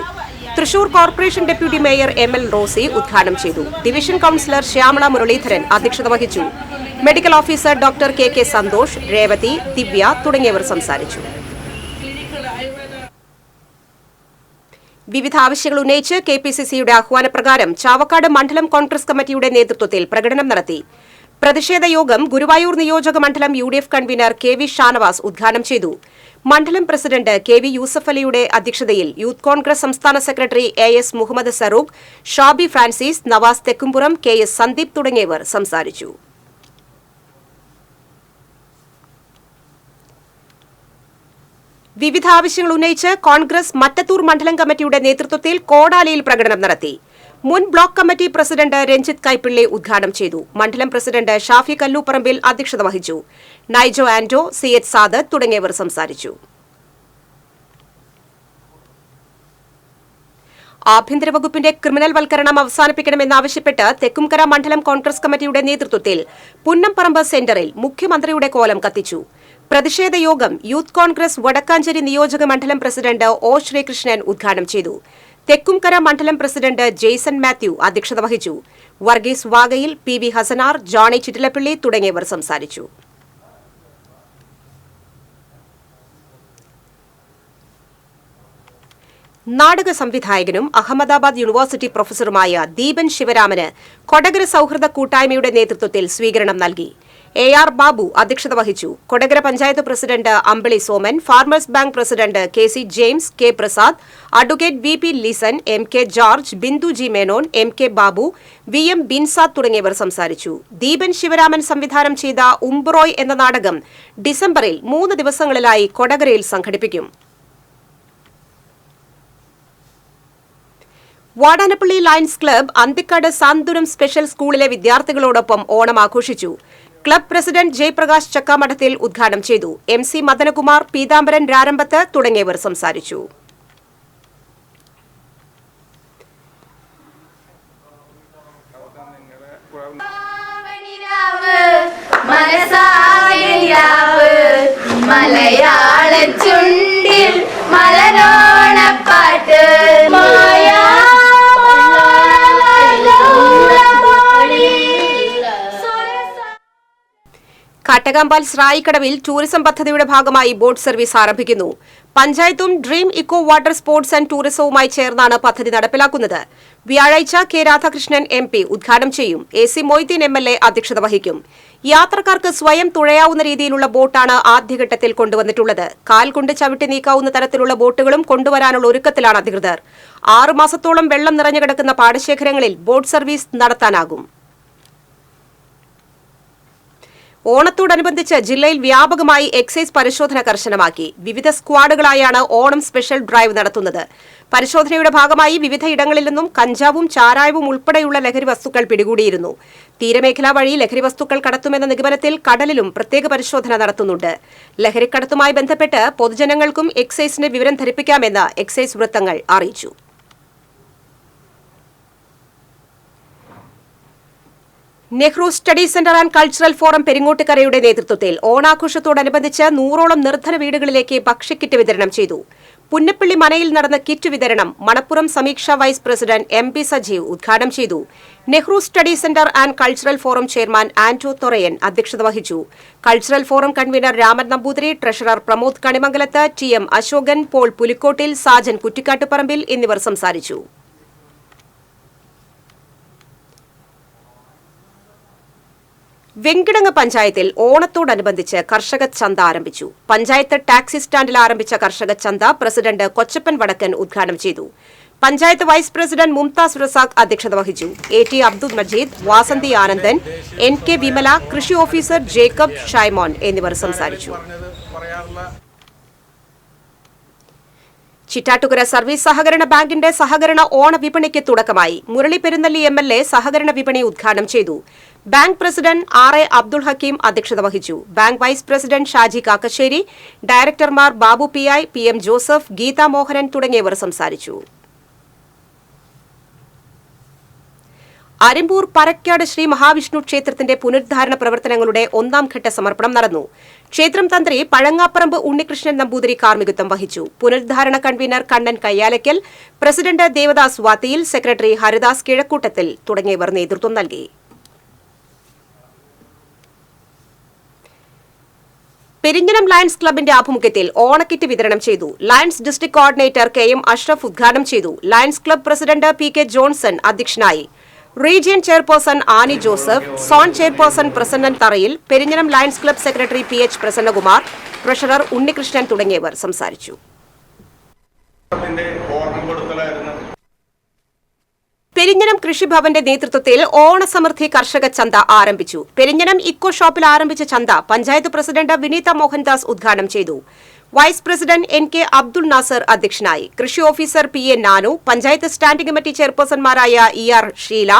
Speaker 1: Thrissur corporation deputy mayor ML Rosy ഉദ്ഘാടനം ചെയ്തു. ഡിവിഷൻ കൌൺസിലർ ശ്യാമള മുരളീധരൻ അധ്യക്ഷത വഹിച്ചു. Medical officer doctor KK Santhosh, Revathi, Divya തുടങ്ങിയവർ സംസാരിച്ചു. വിവിധ ആവശ്യങ്ങൾ ഉന്നയിച്ച് KPCCയുടെ ആഹ്വാനപ്രകാരം ചാവക്കാട് മണ്ഡലം കോൺഗ്രസ് കമ്മിറ്റിയുടെ നേതൃത്വത്തിൽ പ്രകടനം നടത്തി. പ്രതിഷേധ യോഗം ഗുരുവായൂർ നിയോജക മണ്ഡലം UDF കൺവീനർ KV ഷാനവാസ് ഉദ്ഘാടനം ചെയ്തു. മണ്ഡലം പ്രസിഡന്റ് KV യൂസഫ് അലിയുടെ അധ്യക്ഷതയിൽ യൂത്ത് കോൺഗ്രസ് സംസ്ഥാന secretary AS Muhammad Sarooq, Shabi Francis, Navas Thekkumpuram, KS Sandeep തുടങ്ങിയവർ സംസാരിച്ചു. വിവിധ ആവശ്യങ്ങൾ ഉന്നയിച്ച് കോൺഗ്രസ് മറ്റത്തൂർ മണ്ഡലം കമ്മിറ്റിയുടെ നേതൃത്വത്തിൽ കോടാലിയിൽ പ്രകടനം നടത്തി. മുൻ block committee president Ranjith Kaippilly ഉദ്ഘാടനം ചെയ്തു. മണ്ഡലം പ്രസിഡന്റ് ഷാഫി കല്ലൂപ്പറമ്പിൽ അധ്യക്ഷത വഹിച്ചു. നൈജോ ആന്റോ, CH സാദത്ത് തുടങ്ങിയവർ സംസാരിച്ചു. ആഭ്യന്തര വകുപ്പിന്റെ ക്രിമിനൽ വൽക്കരണം അവസാനിപ്പിക്കണമെന്നാവശ്യപ്പെട്ട് തെക്കുംകര മണ്ഡലം കോൺഗ്രസ് കമ്മിറ്റിയുടെ നേതൃത്വത്തിൽ പുന്നംപറമ്പ് സെന്ററിൽ മുഖ്യമന്ത്രിയുടെ കോലം കത്തിച്ചു. പ്രതിഷേധ യോഗം യൂത്ത് കോൺഗ്രസ് വടക്കാഞ്ചേരി നിയോജക മണ്ഡലം പ്രസിഡന്റ് O ശ്രീകൃഷ്ണൻ ഉദ്ഘാടനം ചെയ്തു. തെക്കുംകര മണ്ഡലം പ്രസിഡന്റ് ജെയ്സൺ മാത്യു അധ്യക്ഷത വഹിച്ചു. വർഗീസ് വാഗയിൽ, PV ഹസനാർ, ജോണി ചിറ്റിലപ്പള്ളി തുടങ്ങിയവർ സംസാരിച്ചു. നാടക സംവിധായകനും അഹമ്മദാബാദ് യൂണിവേഴ്സിറ്റി പ്രൊഫസറുമായ ദീപൻ ശിവരാമന് കൊടകര സൌഹൃദ കൂട്ടായ്മയുടെ നേതൃത്വത്തിൽ സ്വീകരണം നൽകി. AR ബാബു അധ്യക്ഷത വഹിച്ചു. Kodakara panchayat president Ambili Soman, farmers bank president KC James, K Prasad, advocate VP Lison, MK George, Bindu G Menon, MK Babu, VM Binsad തുടങ്ങിയവർ സംസാരിച്ചു. ദീപൻ ശിവരാമൻ സംവിധാനം ചെയ്ത ഉംബ്രോയ് എന്ന നാടകം ഡിസംബറിൽ 3 ദിവസങ്ങളിലായി കൊടകരയിൽ സംഘടിപ്പിക്കും. വാടാനപ്പള്ളി ലയൺസ് ക്ലബ്ബ് അന്തിക്കാട് സാന്ത്വനം സ്പെഷ്യൽ സ്കൂളിലെ വിദ്യാർത്ഥികളോടൊപ്പം ഓണം ആഘോഷിച്ചു. ക്ലബ്ബ് പ്രസിഡന്റ് ജയപ്രകാശ് ചക്കാമഠത്തിൽ ഉദ്ഘാടനം ചെയ്തു. MC മദനകുമാർ, പീതാംബരൻ രാരമ്പത്ത് തുടങ്ങിയവർ സംസാരിച്ചു.
Speaker 12: മലയാള ചുണ്ടിൽ മലരോണപ്പാട്ട്
Speaker 1: കാട്ടകാമ്പാൽ സ്രായിക്കടവിൽ ടൂറിസം പദ്ധതിയുടെ ഭാഗമായി ബോട്ട് സർവീസ് ആരംഭിക്കുന്നു. പഞ്ചായത്തും dream eco water sports and ടൂറിസവുമായി ചേർന്നാണ് പദ്ധതി നടപ്പിലാക്കുന്നത്. വ്യാഴാഴ്ച K രാധാകൃഷ്ണൻ MP ഉദ്ഘാടനം ചെയ്യും. AC മൊയ്തീൻ MLA അധ്യക്ഷത വഹിക്കും. യാത്രക്കാർക്ക് സ്വയം തുഴയാവുന്ന രീതിയിലുള്ള ബോട്ടാണ് ആദ്യഘട്ടത്തിൽ കൊണ്ടുവന്നിട്ടുള്ളത്. കാൽ കൊണ്ട് ചവിട്ടി നീക്കാവുന്ന തരത്തിലുള്ള ബോട്ടുകളും കൊണ്ടുവരാനുള്ള ഒരുക്കത്തിലാണ് അധികൃതർ. 6 മാസത്തോളം വെള്ളം നിറഞ്ഞു കിടക്കുന്ന പാടശേഖരങ്ങളിൽ ബോട്ട് സർവീസ് നടത്താനാകും. ഓണത്തോടനുബന്ധിച്ച് ജില്ലയിൽ വ്യാപകമായി എക്സൈസ് പരിശോധന കർശനമാക്കി. വിവിധ സ്ക്വാഡുകളായാണ് ഓണം സ്പെഷ്യൽ ഡ്രൈവ് നടത്തുന്നത്. പരിശോധനയുടെ ഭാഗമായി വിവിധ ഇടങ്ങളിൽ നിന്നും കഞ്ചാവും ചാരായവും ഉൾപ്പെടെയുള്ള ലഹരി വസ്തുക്കൾ പിടികൂടിയിരുന്നു. തീരമേഖല വഴി ലഹരി വസ്തുക്കൾ കടത്തുമെന്ന നിഗമനത്തിൽ കടലിലും പ്രത്യേക പരിശോധന നടത്തുന്നുണ്ട്. ലഹരിക്കടത്തുമായി ബന്ധപ്പെട്ട് പൊതുജനങ്ങൾക്കും എക്സൈസിന് വിവരം ധരിപ്പിക്കാമെന്ന് എക്സൈസ് വൃത്തങ്ങൾ അറിയിച്ചു. Nehru study centre and cultural forum പെരിങ്ങോട്ടുകരയുടെ നേതൃത്വത്തിൽ ഓണാഘോഷത്തോടനുബന്ധിച്ച് 100ഓളം നിർധന വീടുകളിലേക്ക് ഭക്ഷ്യക്കിറ്റ് വിതരണം ചെയ്തു. പുന്നപ്പള്ളി മനയിൽ നടന്ന കിറ്റ് വിതരണം Manappuram Sameeksha vice president M P. Sajeev ഉദ്ഘാടനം ചെയ്തു. Nehru study centre and cultural forum chairman Anto Thorayan അധ്യക്ഷത വഹിച്ചു. Cultural forum convener Raman Namboothiri, treasurer Pramod Kanimangalath, T M. Ashokan, Paul Pulikkottil, Sajan Kuttikkattuparambil എന്നിവർ സംസാരിച്ചു. വെങ്കിടങ്ങ് പഞ്ചായത്തിൽ ഓണത്തോടനുബന്ധിച്ച് കർഷക ചന്ത ആരംഭിച്ചു. പഞ്ചായത്ത് ടാക്സി സ്റ്റാൻഡിൽ ആരംഭിച്ച കർഷക ചന്ത പ്രസിഡന്റ് കൊച്ചപ്പൻ വടക്കൻ ഉദ്ഘാടനം ചെയ്തു. പഞ്ചായത്ത് വൈസ് പ്രസിഡന്റ് മുംതാസ് റസാഖ് അധ്യക്ഷത വഹിച്ചു. എ.ടി. അബ്ദുൽ മജീദ്, വാസന്തി ആനന്ദൻ, എൻ.കെ. വിമല, കൃഷി ഓഫീസർ ജേക്കബ് ഷൈമോൻ എന്നിവർ സംസാരിച്ചു. ചിറ്റാറ്റുകര സർവീസ് സഹകരണ ബാങ്കിന്റെ സഹകരണ ഓണ വിപണിക്ക് തുടക്കമായി. മുരളി പെരുന്നല്ലി എം.എൽ.എ. സഹകരണ വിപണി ഉദ്ഘാടനം ചെയ്തു. Bank president R A. Abdul Hakeem അധ്യക്ഷത വഹിച്ചു. Bank vice president Shaji Kakkassery, ഡയറക്ടർമാർ Babu P I., P M. Joseph, Geetha Mohanan തുടങ്ങിയവർ സംസാരിച്ചു. അരിമ്പൂർ പരക്കാട് ശ്രീ മഹാവിഷ്ണു ക്ഷേത്രത്തിന്റെ പുനരുദ്ധാരണ പ്രവർത്തനങ്ങളുടെ 1ാം ഘട്ട സമർപ്പണം നടന്നു. ക്ഷേത്രം തന്ത്രി പഴങ്ങാപ്പറമ്പ് ഉണ്ണികൃഷ്ണൻ നമ്പൂതിരി കാർമ്മികത്വം വഹിച്ചു. പുനരുദ്ധാരണ convener Kannan Kayyalakkal, president Devadas Vathiyil, secretary Haridas Kizhakkoottathil തുടങ്ങിയവർ നേതൃത്വം നൽകി. പെരിഞ്ഞനം ലയൺസ് ക്ലബിന്റെ ആഭിമുഖ്യത്തിൽ ഓണക്കിറ്റ് വിതരണം ചെയ്തു. Lions district coordinator K M. Ashraf ഉദ്ഘാടനം ചെയ്തു. Lions club president P K. Johnson അധ്യക്ഷനായി. Region chairperson Annie Joseph, zone chairperson Prasannan Tharayil, Perinjanam Lions club secretary P H. Prasannakumar, treasurer Unnikrishnan തുടങ്ങിയവർ സംസാരിച്ചു. പെരിഞ്ഞനം കൃഷിഭവന്റെ നേതൃത്വത്തിൽ ഓണസമൃദ്ധി കർഷക ചന്ത ആരംഭിച്ചു. പെരിഞ്ഞനം ഇക്കോ ഷോപ്പിൽ ആരംഭിച്ച ചന്ത പഞ്ചായത്ത് പ്രസിഡന്റ് വിനീത മോഹൻദാസ് ഉദ്ഘാടനം ചെയ്തു. Vice president N K. Abdul Nasar അധ്യക്ഷനായി. കൃഷി officer P A. Nanu, panchayat standing committee ചെയർപേഴ്സൺമാരായ ഇ.ആർ. ഷീല,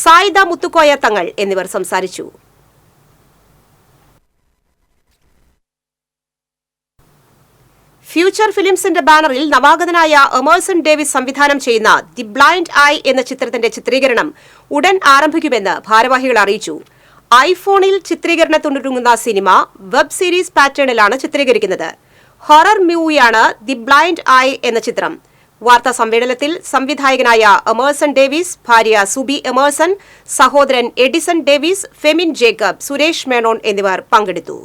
Speaker 1: സായിദ മുത്തുക്കോയ തങ്ങൾ എന്നിവർ സംസാരിച്ചു. ഫ്യൂച്ചർ ഫിലിംസിന്റെ ബാനറിൽ നവാഗതനായ എമേഴ്സൺ ഡേവിസ് സംവിധാനം ചെയ്യുന്ന ദി ബ്ലൈൻഡ് ഐ എന്ന ചിത്രത്തിന്റെ ചിത്രീകരണം ഉടൻ ആരംഭിക്കുമെന്ന് ഭാരവാഹികൾ അറിയിച്ചു. ഐഫോണിൽ ചിത്രീകരണത്തിനൊരുങ്ങുന്ന സിനിമ വെബ് സീരീസ് പാറ്റേണിലാണ് ചിത്രീകരിക്കുന്നത്. ഹൊറർ മൂവിയാണ് ദി ബ്ലൈൻഡ് ഐ എന്ന ചിത്രം. വാർത്താ സമ്മേളനത്തിൽ സംവിധായകനായ എമേഴ്സൺ ഡേവിസ്, ഭാര്യ സുബി എമേഴ്സൺ, സഹോദരൻ Edison Davis, Femin Jacob, Suresh Menon എന്നിവർ പങ്കെടുത്തു.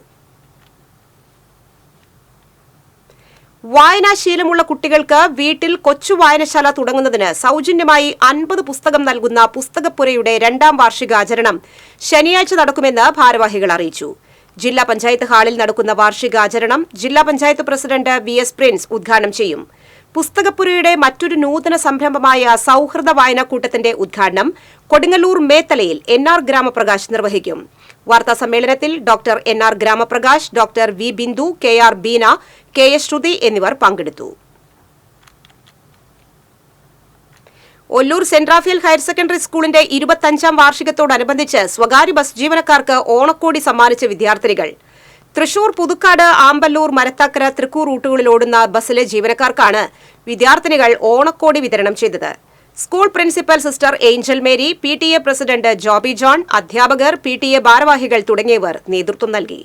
Speaker 1: വായനാശീലമുള്ള കുട്ടികൾക്ക് വീട്ടിൽ കൊച്ചു വായനശാല തുടങ്ങുന്നതിന് സൌജന്യമായി 50 പുസ്തകം നൽകുന്ന പുസ്തകപ്പുരയുടെ 2ാം വാർഷികാചരണം ശനിയാഴ്ച നടക്കുമെന്ന് ഭാരവാഹികൾ അറിയിച്ചു. ജില്ലാ പഞ്ചായത്ത് ഹാളിൽ നടക്കുന്ന വാർഷികാചരണം ജില്ലാ പഞ്ചായത്ത് പ്രസിഡന്റ് വി.എസ്. പ്രിൻസ് ഉദ്ഘാടനം ചെയ്യും. പുസ്തകപ്പുരയുടെ മറ്റൊരു നൂതന സംരംഭമായ സൌഹൃദ വായനാക്കൂട്ടത്തിന്റെ ഉദ്ഘാടനം കൊടുങ്ങല്ലൂർ മേത്തലയിൽ എൻ.ആർ. ഗ്രാമപ്രകാശ് നിർവഹിക്കും. വാർത്താ സമ്മേളനത്തിൽ doctor N R. Gramaprakash, doctor V. Bindu, K R. Beena, K S. Sruthi എന്നിവർ പങ്കെടുത്തു. Ollur saint Raphael higher secondary സ്കൂളിന്റെ 25ാം വാർഷികത്തോടനുബന്ധിച്ച് സ്വകാര്യ ബസ് ജീവനക്കാർക്ക് ഓണക്കോടി സമ്മാനിച്ച വിദ്യാർത്ഥികൾ. തൃശൂർ, പുതുക്കാട്, ആമ്പല്ലൂർ, മരത്തക്കര, തൃക്കൂർ റൂട്ടുകളിൽ ഓടുന്ന ബസ്സിലെ ജീവനക്കാർക്കാണ് വിദ്യാർത്ഥിനികൾ ഓണക്കോടി വിതരണം ചെയ്തത്. School principal sister Angel Mary, P T A. President Joby John, അധ്യാപകർ, പി.ടി.എ. ഭാരവാഹികൾ തുടങ്ങിയവർ നേതൃത്വം നൽകി.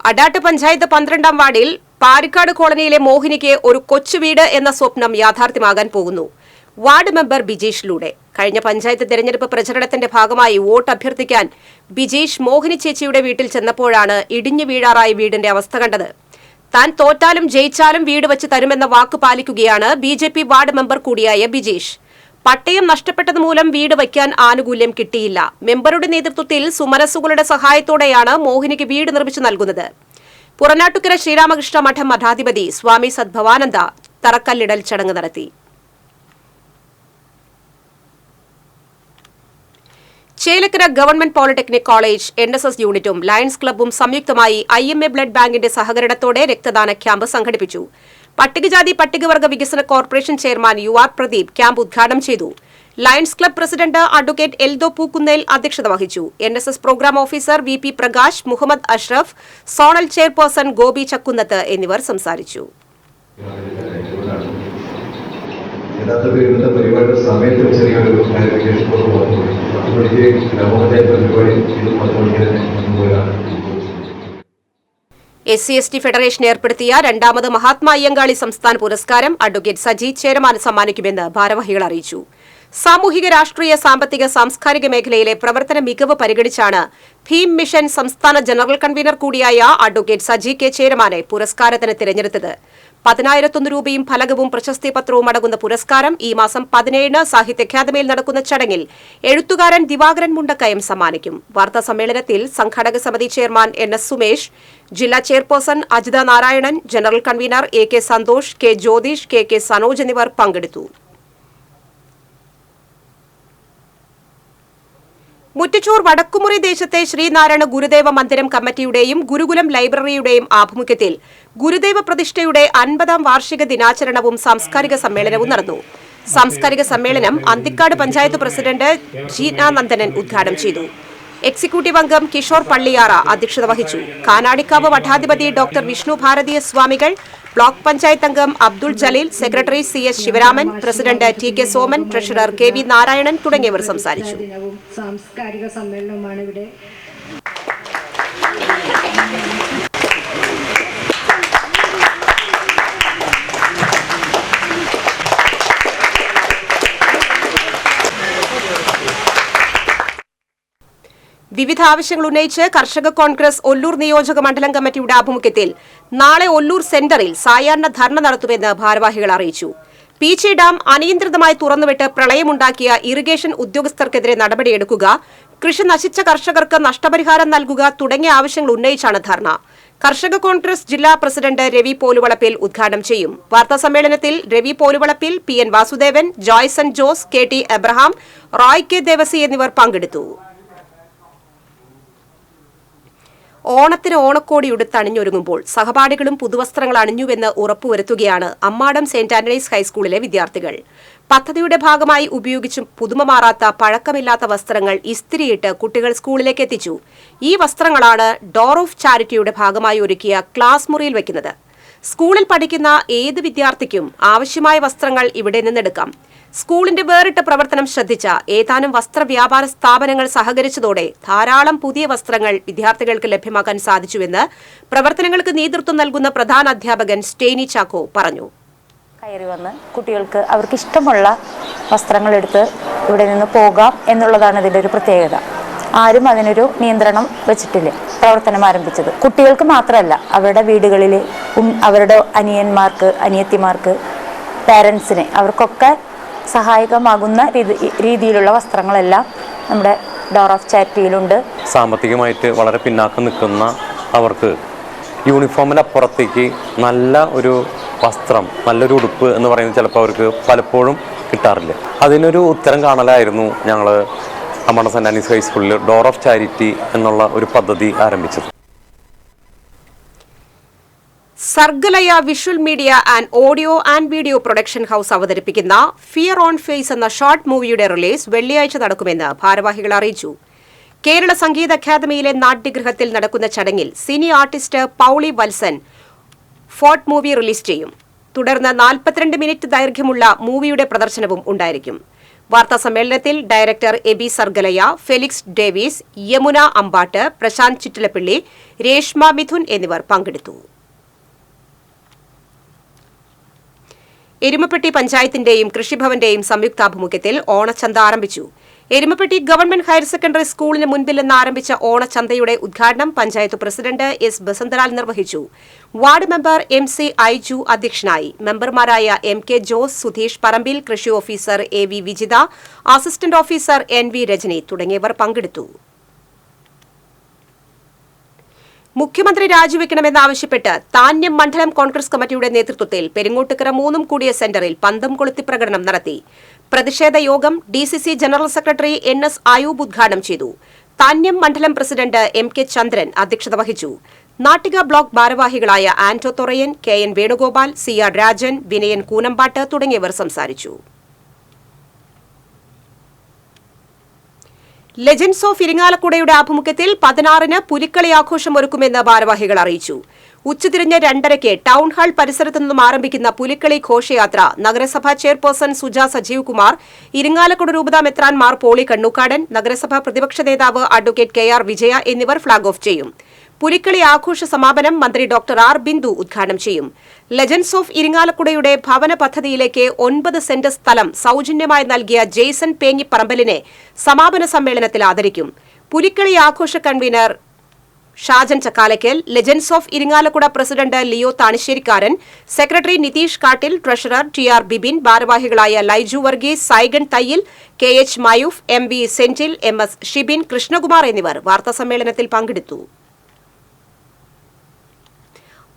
Speaker 1: അടാട്ട് പഞ്ചായത്ത് 12ാം വാർഡിൽ പാരിക്കാട് കോളനിയിലെ മോഹിനിക്ക് ഒരു കൊച്ചുവീട് എന്ന സ്വപ്നം യാഥാർത്ഥ്യമാകാൻ പോകുന്നു. വാർഡ് മെമ്പർ ബിജീഷിലൂടെ കഴിഞ്ഞ പഞ്ചായത്ത് തെരഞ്ഞെടുപ്പ് പ്രചരണത്തിന്റെ ഭാഗമായി വോട്ട് അഭ്യർത്ഥിക്കാൻ ബിജീഷ് മോഹിനി ചേച്ചിയുടെ വീട്ടിൽ ചെന്നപ്പോഴാണ് ഇടിഞ്ഞു വീഴാറായ വീടിന്റെ അവസ്ഥ കണ്ടത്. താൻ തോറ്റാലും ജയിച്ചാലും വീട് വെച്ച് തരുമെന്ന വാക്ക് പാലിക്കുകയാണ് ബി.ജെ.പി. വാർഡ് മെമ്പർ കൂടിയായ ബിജീഷ്. പട്ടയം നഷ്ടപ്പെട്ടതുമൂലം വീട് വയ്ക്കാൻ ആനുകൂല്യം കിട്ടിയില്ല. മെമ്പറുടെ നേതൃത്വത്തിൽ സുമനസ്സുകളുടെ സഹായത്തോടെയാണ് മോഹിനിക്ക് വീട് നിർമ്മിച്ചു നൽകുന്നത്. പുറനാട്ടുകര ശ്രീരാമകൃഷ്ണ മഠം മഠാധിപതി സ്വാമി സദ്ഭവാനന്ദ തറക്കല്ലിടൽ ചടങ്ങ് നടത്തി. Chelakkara government polytechnic college NSS യൂണിറ്റും ലയൺസ് ക്ലബ്ബും സംയുക്തമായി IMA ബ്ലഡ് ബാങ്കിന്റെ സഹകരണത്തോടെ രക്തദാന ക്യാമ്പ് സംഘടിപ്പിച്ചു. പട്ടികജാതി പട്ടികവർഗ വികസന corporation chairman UR Pradeep camp ഉദ്ഘാടനം ചെയ്തു. Lions club president advocate Eldho Pookkunnel അധ്യക്ഷത വഹിച്ചു. NSS programme officer VP Prakash, Muhammad Ashraf, zonal chairperson Gopi Chakkunnath എന്നിവർ സംസാരിച്ചു.
Speaker 13: യഥാർത്ഥത്തിൽ പരിപാടിയുടെ സമയത്ത് ചെറിയൊരു ക്ലാരിഫിക്കേഷൻ വന്നു. 10 മണിക്ക് ഗ്രാമപഞ്ചായത്ത് പരിപാടി ഇത് 10 മണിക്ക് തന്നെ മുൻപോലാണ്.
Speaker 1: SC/ST ഫെഡറേഷൻ ഏർപ്പെടുത്തിയ രണ്ടാമത് മഹാത്മാ അയ്യങ്കാളി സംസ്ഥാന പുരസ്കാരം അഡ്വക്കേറ്റ് സജി ചേരമാൻ സമ്മാനിക്കുമെന്ന് ഭാരവാഹികൾ അറിയിച്ചു. സാമൂഹിക, രാഷ്ട്രീയ, സാമ്പത്തിക, സാംസ്കാരിക മേഖലയിലെ പ്രവർത്തന മികവ് പരിഗണിച്ചാണ് ഭീം മിഷൻ സംസ്ഥാന ജനറൽ കൺവീനർ കൂടിയായ അഡ്വക്കേറ്റ് സജി കെ ചേരമാനെ പുരസ്കാരത്തിന് തിരഞ്ഞെടുത്തത്. 10,001 രൂപയും ഫലകവും പ്രശസ്തി പത്രവും അടങ്ങുന്ന പുരസ്കാരം ഈ മാസം 17 സാഹിത്യ അക്കാദമിയിൽ നടക്കുന്ന ചടങ്ങിൽ എഴുത്തുകാരൻ ദിവാകരൻ മുണ്ടക്കയം സമ്മാനിക്കും. വാർത്താ സമ്മേളനത്തിൽ സംഘാടക സമിതി ചെയർമാൻ NS സുമേഷ്, ജില്ലാ chairperson Ajitha Narayanan, general convener AK Santhosh, K Jyothish, KK Sanoj എന്നിവർ പങ്കെടുത്തു. മുറ്റച്ചൂർ വടക്കുമുറി ദേശത്തെ ശ്രീനാരായണ ഗുരുദേവ മന്ദിരം കമ്മിറ്റിയുടെയും ഗുരുകുലം ലൈബ്രറിയുടെയും ആഭിമുഖ്യത്തിൽ ഗുരുദേവ പ്രതിഷ്ഠയുടെ 50ാം വാർഷിക ദിനാചരണവും സാംസ്കാരിക സമ്മേളനവും നടന്നു. സാംസ്കാരിക സമ്മേളനം അന്തിക്കാട് പഞ്ചായത്ത് പ്രസിഡന്റ് ജീനാനന്ദനൻ ഉദ്ഘാടനം ചെയ്തു. എക്സിക്യൂട്ടീവ് അംഗം കിഷോർ പള്ളിയാറ അധ്യക്ഷത വഹിച്ചു. കാനാടിക്കാവ് മഠാധിപതി ഡോക്ടർ വിഷ്ണു ഭാരതീയ സ്വാമികൾ, ബ്ലോക്ക് പഞ്ചായത്ത് അംഗം Abdul Jaleel, secretary CS Sivaraman, president TK Soman, treasurer KV Narayanan തുടങ്ങിയവർ സംസാരിച്ചു.
Speaker 5: സാംസ്കാരിക സമ്മേളനമാണ് ഇവിടെ.
Speaker 1: വിവിധ ആവശ്യങ്ങൾ ഉന്നയിച്ച് കർഷക കോൺഗ്രസ് ഒല്ലൂർ നിയോജക മണ്ഡലം കമ്മിറ്റിയുടെ ആഭിമുഖ്യത്തിൽ നാളെ ഒല്ലൂർ സെന്ററിൽ സായാഹ്ന ധർണ നടത്തുമെന്ന് ഭാരവാഹികൾ അറിയിച്ചു. പീച്ചി ഡാം അനിയന്ത്രിതമായി തുറന്നുവിട്ട് പ്രളയമുണ്ടാക്കിയ ഇറിഗേഷൻ ഉദ്യോഗസ്ഥർക്കെതിരെ നടപടിയെടുക്കുക, കൃഷി നശിച്ച കർഷകർക്ക് നഷ്ടപരിഹാരം നൽകുക തുടങ്ങിയ ആവശ്യങ്ങൾ ഉന്നയിച്ചാണ് ധർണ. കർഷക കോൺഗ്രസ് ജില്ലാ പ്രസിഡന്റ് രവി പോലുവളപ്പിൽ ഉദ്ഘാടനം ചെയ്യും. വാർത്താസമ്മേളനത്തിൽ Ravi Poluvalappil, PN Vasudevan, Joyson Jose, KT Abraham, Roy K Devassy എന്നിവർ പങ്കെടുത്തു. ഓണത്തിന് ഓണക്കോടി ഉടുത്തണിഞ്ഞൊരുങ്ങുമ്പോൾ സഹപാഠികളും പുതുവസ്ത്രങ്ങൾ അണിഞ്ഞുവെന്ന് ഉറപ്പുവരുത്തുകയാണ് അമ്മാടം സെന്റ് ആന്റണീസ് ഹൈസ്കൂളിലെ വിദ്യാർത്ഥികൾ. പദ്ധതിയുടെ ഭാഗമായി ഉപയോഗിച്ചും പുതുമ മാറാത്ത പഴക്കമില്ലാത്ത വസ്ത്രങ്ങൾ ഇസ്തിരിയിട്ട് കുട്ടികൾ സ്കൂളിലേക്ക് എത്തിച്ചു. ഈ വസ്ത്രങ്ങളാണ് ഡോർ ഓഫ് ചാരിറ്റിയുടെ ഭാഗമായി ഒരുക്കിയ ക്ലാസ് മുറിയിൽ വയ്ക്കുന്നത്. സ്കൂളിൽ പഠിക്കുന്ന ഏത് വിദ്യാർത്ഥിക്കും ആവശ്യമായ വസ്ത്രങ്ങൾ ഇവിടെ നിന്നെടുക്കാം. സ്കൂളിന്റെ വേറിട്ട പ്രവർത്തനം ശ്രദ്ധിച്ച ഏതാനും വസ്ത്രവ്യാപാര സ്ഥാപനങ്ങൾ സഹകരിച്ചതോടെ ധാരാളം പുതിയ വസ്ത്രങ്ങൾ വിദ്യാർത്ഥികൾക്ക് ലഭ്യമാക്കാൻ സാധിച്ചുവെന്ന് പ്രവർത്തനങ്ങൾക്ക് നേതൃത്വം നൽകുന്ന പ്രധാന അധ്യാപകൻ സ്റ്റേനി ചാക്കോ പറഞ്ഞു.
Speaker 11: കയറി വന്ന് കുട്ടികൾക്ക് അവർക്ക് ഇഷ്ടമുള്ള വസ്ത്രങ്ങൾ എടുത്ത് ഇവിടെ നിന്ന് പോകാം എന്നുള്ളതാണ് ഇതിൻ്റെ ഒരു പ്രത്യേകത. ആരും അതിനൊരു നിയന്ത്രണം വെച്ചിട്ടില്ല പ്രവർത്തനം ആരംഭിച്ചത്. കുട്ടികൾക്ക് മാത്രമല്ല, അവരുടെ വീടുകളിൽ അവരുടെ അനിയന്മാർക്ക്, അനിയത്തിമാർക്ക്, പേരൻസിന് അവർക്കൊക്കെ സഹായകമാകുന്ന രീതിയിലുള്ള വസ്ത്രങ്ങളെല്ലാം നമ്മുടെ ഡോർ ഓഫ് ചാരിറ്റിയിലുണ്ട്.
Speaker 14: സാമ്പത്തികമായിട്ട് വളരെ പിന്നാക്കം നിൽക്കുന്ന അവർക്ക് യൂണിഫോമിനപ്പുറത്തേക്ക് നല്ല ഒരു വസ്ത്രം, നല്ലൊരു ഉടുപ്പ് എന്ന് പറയുന്നത് ചിലപ്പോൾ അവർക്ക് പലപ്പോഴും കിട്ടാറില്ല. അതിനൊരു ഉത്തരം കാണലായിരുന്നു ഞങ്ങൾ അമ്മാടം സെന്റ് ആന്റണീസ് ഹൈസ്കൂളിൽ ഡോർ ഓഫ് ചാരിറ്റി എന്നുള്ള ഒരു പദ്ധതി ആരംഭിച്ചത്.
Speaker 1: Sargalaya visual media and audio and video production house അവതരിപ്പിക്കുന്ന ഫിയർ ഓൺ ഫേസ് എന്ന ഷോർട്ട് മൂവിയുടെ റിലീസ് വെള്ളിയാഴ്ച നടക്കുമെന്ന് ഭാരവാഹികൾ അറിയിച്ചു. കേരള സംഗീത അക്കാദമിയിലെ നാട്യഗൃഹത്തിൽ നടക്കുന്ന ചടങ്ങിൽ cine artist Pauly Valsan fort movie release ചെയ്യും. തുടർന്ന് 42 മിനിറ്റ് ദൈർഘ്യമുള്ള മൂവിയുടെ പ്രദർശനവും ഉണ്ടായിരിക്കും. വാർത്താ സമ്മേളനത്തിൽ ഡയറക്ടർ എബി സർഗലയ, ഫെലിക്സ് ഡേവിസ്, യമുന അമ്പാട്ട്, പ്രശാന്ത് ചിറ്റിലപ്പിള്ളി, രേഷ്മ മിഥുൻ എന്നിവർ പങ്കെടുത്തു. എരുമപ്പെട്ടി പഞ്ചായത്തിന്റെയും കൃഷിഭവന്റെയും സംയുക്താഭിമുഖ്യത്തിൽ ഓണച്ചന്ത ആരംഭിച്ചു. എരുമപ്പെട്ടി ഗവൺമെന്റ് ഹയർ സെക്കൻഡറി സ്കൂളിന് മുൻപിൽ നിന്ന് ആരംഭിച്ച ഓണച്ചന്തയുടെ ഉദ്ഘാടനം പഞ്ചായത്ത് പ്രസിഡന്റ് S ബസന്തലാൽ നിർവഹിച്ചു. വാർഡ് മെമ്പർ MC ഐജു അധ്യക്ഷനായി. മെമ്പർമാരായ MK ജോസ്, സുധീഷ് പറമ്പിൽ, കൃഷി officer AV Vijitha, assistant officer NV Rajani തുടങ്ങിയവർ പങ്കെടുത്തു. മുഖ്യമന്ത്രി രാജിവെക്കണമെന്നാവശ്യപ്പെട്ട് താന്യം മണ്ഡലം കോൺഗ്രസ് കമ്മിറ്റിയുടെ നേതൃത്വത്തിൽ പെരിങ്ങോട്ടുകര 3 കൂടിയ സെന്ററിൽ പന്തം കൊളുത്തി പ്രകടനം നടത്തി. പ്രതിഷേധ യോഗം DCC general secretary NS Ayoob ഉദ്ഘാടനം ചെയ്തു. താന്യം മണ്ഡലം പ്രസിഡന്റ് MK ചന്ദ്രൻ അധ്യക്ഷത വഹിച്ചു. നാട്ടിക ബ്ലോക്ക് ഭാരവാഹികളായ ആന്റോ തൊറയൻ, KN വേണുഗോപാൽ, CR രാജൻ, വിനയൻ കൂനമ്പാട്ട് തുടങ്ങിയവർ സംസാരിച്ചു. ലെജൻഡ്സ് ഓഫ് ഇരിങ്ങാലക്കുടയുടെ ആഭിമുഖ്യത്തിൽ 16-ന് പുലിക്കളി ആഘോഷം ഒരുക്കുമെന്ന് ഭാരവാഹികൾ അറിയിച്ചു. ഉച്ചതിരിഞ്ഞ് 2:30-ക്ക് ടൗൺ ഹാൾ പരിസരത്തു നിന്നും ആരംഭിക്കുന്ന പുലിക്കളി ഘോഷയാത്ര നഗരസഭാ ചെയർപേഴ്സൺ സുജ സജീവ് കുമാർ, ഇരിങ്ങാലക്കുട രൂപതാ മെത്രാൻ മാർ പോളി കണ്ണൂക്കാടൻ, നഗരസഭാ പ്രതിപക്ഷ നേതാവ് അഡ്വക്കേറ്റ് KR വിജയ എന്നിവർ ഫ്ളാഗ് ഓഫ് ചെയ്യും. പുലിക്കളി ആഘോഷ സമാപനം മന്ത്രി ഡോക്ടർ R ബിന്ദു ഉദ്ഘാടനം ചെയ്യും. ലെജൻഡ്സ് ഓഫ് ഇരിങ്ങാലക്കുടയുടെ ഭവന പദ്ധതിയിലേക്ക് 9 സെന്റ് സ്ഥലം സൌജന്യമായി നൽകിയ ജെയ്സൺ പേങ്ങിപ്പറമ്പലിനെ സമാപന സമ്മേളനത്തിൽ ആദരിക്കും. പുലിക്കളി ആഘോഷ convener Shajan Chakkalakkal, legends of Irinjalakuda president Leo Thanisserikkaran, secretary Nitheesh Kattil, treasurer TR Bibin, ഭാരവാഹികളായ Laiju Varghese, Saigon Thayyil, KH Mayoof, MB Senthil, MS Shibin, Krishnakumar എന്നിവർ വാർത്താസമ്മേളനത്തിൽ പങ്കെടുത്തു.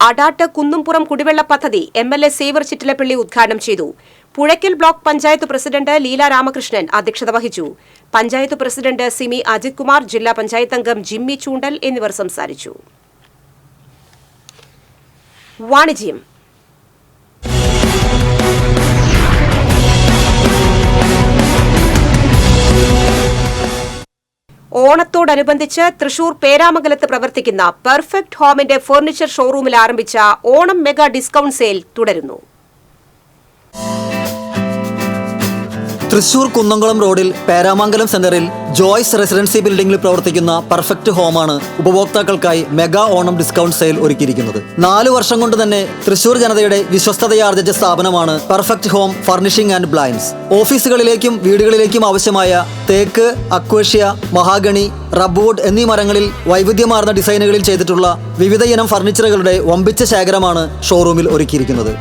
Speaker 1: അടാട്ട് കുന്നുംപുറം കുടിവെള്ള പദ്ധതി MLA സേവർ ചിറ്റിലപ്പള്ളി ഉദ്ഘാടനം ചെയ്തു. പുഴയ്ക്കൽ ബ്ലോക്ക് പഞ്ചായത്ത് പ്രസിഡന്റ് ലീല രാമകൃഷ്ണൻ അധ്യക്ഷത വഹിച്ചു. പഞ്ചായത്ത് പ്രസിഡന്റ് സിമി അജിത് കുമാർ, ജില്ലാ പഞ്ചായത്ത് അംഗം ജിമ്മി ചൂണ്ടൽ എന്നിവർ സംസാരിച്ചു. വാണിജ്യം. ഓണത്തോടനുബന്ധിച്ച് തൃശൂർ പേരാമംഗലത്ത് പ്രവർത്തിക്കുന്ന പെർഫെക്റ്റ് ഹോമിന്റെ ഫർണിച്ചർ ഷോറൂമിൽ ആരംഭിച്ച ഓണം മെഗാ ഡിസ്കൌണ്ട് സെയിൽ തുടരുന്നു.
Speaker 15: തൃശൂർ കുന്നംകുളം റോഡിൽ പേരാമംഗലം സെന്ററിൽ ജോയ്സ് റെസിഡൻസി ബിൽഡിംഗിൽ പ്രവർത്തിക്കുന്ന പെർഫെക്റ്റ് ഹോമാണ് ഉപഭോക്താക്കൾക്കായി മെഗാ ഓണം ഡിസ്കൗണ്ട് സെയിൽ ഒരുക്കിയിരിക്കുന്നത്. 4 വർഷം കൊണ്ട് തന്നെ തൃശൂർ ജനതയുടെ വിശ്വസ്തതയാർജിച്ച സ്ഥാപനമാണ് perfect home furnishing and blinds. ഓഫീസുകളിലേക്കും വീടുകളിലേക്കും ആവശ്യമായ തേക്ക്, അക്വേഷ്യ, മഹാഗണി, റബ്വുഡ് എന്നീ മരങ്ങളിൽ വൈവിധ്യമാർന്ന ഡിസൈനുകളിൽ ചെയ്തിട്ടുള്ള വിവിധ ഇനം ഫർണിച്ചറുകളുടെ വമ്പിച്ച ശേഖരമാണ് ഷോറൂമിൽ ഒരുക്കിയിരിക്കുന്നത്.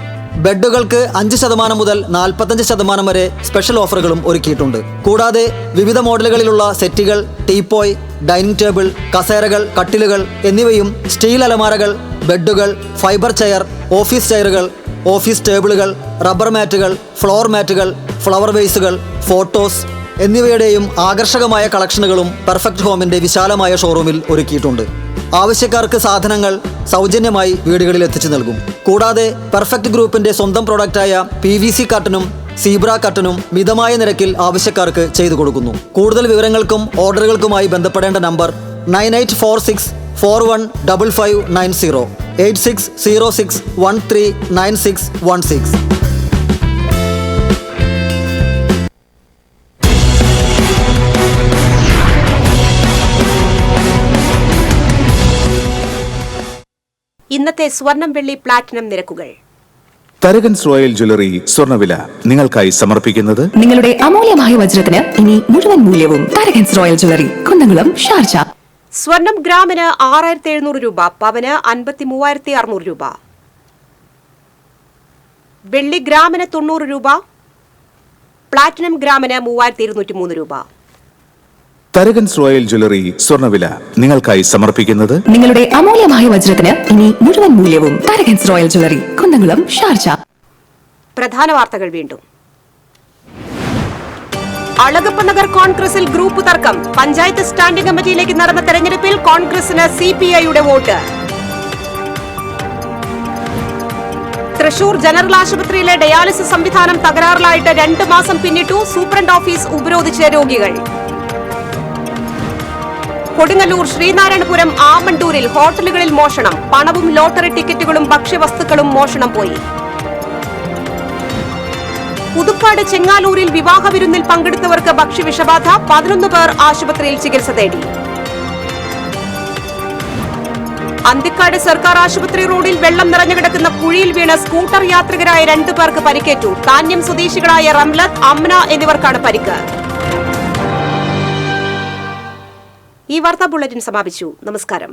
Speaker 15: ബെഡുകൾക്ക് 5% മുതൽ 45% വരെ സ്പെഷ്യൽ ഓഫറുകളും ഒരുക്കിയിട്ടുണ്ട്. കൂടാതെ വിവിധ മോഡലുകളിലുള്ള സെറ്റുകൾ, ടീപ്പോയ്, ഡൈനിങ് ടേബിൾ, കസേരകൾ, കട്ടിലുകൾ എന്നിവയും സ്റ്റീൽ അലമാരകൾ, ബെഡുകൾ, ഫൈബർ ചെയർ, ഓഫീസ് ചെയറുകൾ, ഓഫീസ് ടേബിളുകൾ, റബ്ബർ മാറ്റുകൾ, ഫ്ലോർ മാറ്റുകൾ, ഫ്ലവർ വേസുകൾ, ഫോട്ടോസ് എന്നിവയുടെയും ആകർഷകമായ കളക്ഷനുകളും പെർഫെക്റ്റ് ഹോമിന്റെ വിശാലമായ ഷോറൂമിൽ ഒരുക്കിയിട്ടുണ്ട്. ആവശ്യക്കാർക്ക് സാധനങ്ങൾ സൗജന്യമായി വീടുകളിൽ എത്തിച്ചു നൽകും. കൂടാതെ പെർഫെക്റ്റ് ഗ്രൂപ്പിന്റെ സ്വന്തം പ്രോഡക്റ്റായ PVC കട്ടനും സീബ്ര കട്ടനും മിതമായ നിരക്കിൽ ആവശ്യക്കാർക്ക് ചെയ്തു കൊടുക്കുന്നു. കൂടുതൽ വിവരങ്ങൾക്കും ഓർഡറുകൾക്കുമായി ബന്ധപ്പെടേണ്ട നമ്പർ 9846415590 8606139616.
Speaker 1: ഇന്നത്തെ സ്വർണം, വെള്ളി, പ്ലാറ്റിനം നിരക്കുകൾ.
Speaker 16: തരകൻസ് റോയൽ ജ്വല്ലറി സ്വർണ്ണവില നിങ്ങൾക്കായി സമർപ്പിക്കുന്നത്
Speaker 17: നിങ്ങളുടെ അമൂല്യമായ വജ്രത്തിന് ഇനി മുഴുവൻ മൂല്യവും Tharakans royal jewellery, Kunnamkulam, Sharjah.
Speaker 1: സ്വർണം ഗ്രാമിന് 6700 രൂപ, പവന് 53600 രൂപ. വെള്ളി ഗ്രാമിന് 90 രൂപ, പ്ലാറ്റിനം ഗ്രാമിന് 3203 രൂപ.
Speaker 16: തരകൻസ് റോയൽ ജ്വല്ലറി സ്വർണ്ണവില നിങ്ങൾക്കായി സമർപ്പിക്കുന്നത്
Speaker 17: നിങ്ങളുടെ അമൂല്യമായ വജ്രത്തിന് ഇനി മുഴുവൻ മൂല്യവും Tharakans royal jewellery, Kunnamkulam, Sharjah.
Speaker 1: പ്രധാന വാർത്തകൾ വീണ്ടും. അളഗപ്പ നഗർ കോൺഗ്രസിൽ ഗ്രൂപ്പ് തർക്കം. പഞ്ചായത്ത് സ്റ്റാൻഡിംഗ് കമ്മിറ്റിയിലേക്ക് നടന്ന തെരഞ്ഞെടുപ്പിൽ കോൺഗ്രസിന് CPIയുടെ വോട്ട്. തൃശൂർ ജനറൽ ആശുപത്രിയിലെ ഡയാലിസിസ് സംവിധാനം തകരാറിലായിട്ട് 2 മാസം പിന്നിട്ടു. സൂപ്രണ്ട് ഓഫീസ് ഉപരോധിച്ച് രോഗികൾ. കൊടുങ്ങല്ലൂർ ശ്രീനാരായണപുരം ആമണ്ടൂരിൽ ഹോട്ടലുകളിൽ മോഷണം. പണവും ലോട്ടറി ടിക്കറ്റുകളും ഭക്ഷ്യവസ്തുക്കളും മോഷണം പോയി. പുതുക്കാട് ചെങ്ങാലൂരിൽ വിവാഹ വിരുന്നിൽ പങ്കെടുത്തവർക്ക് ഭക്ഷ്യവിഷബാധ. 11 പേർ ആശുപത്രിയിൽ ചികിത്സ തേടി. അന്തിക്കാട് സർക്കാർ ആശുപത്രി റോഡിൽ വെള്ളം നിറഞ്ഞു കിടക്കുന്ന കുഴിയിൽ വീണ് സ്കൂട്ടർ യാത്രികരായ 2 പേർക്ക് പരിക്കേറ്റു. താന്യം സ്വദേശികളായ റംലത്ത്, അമ്ന എന്നിവർക്കാണ് പരിക്ക്. ഈ വാർത്താ ബുള്ളറ്റിൻ സമാപിച്ചു. നമസ്കാരം.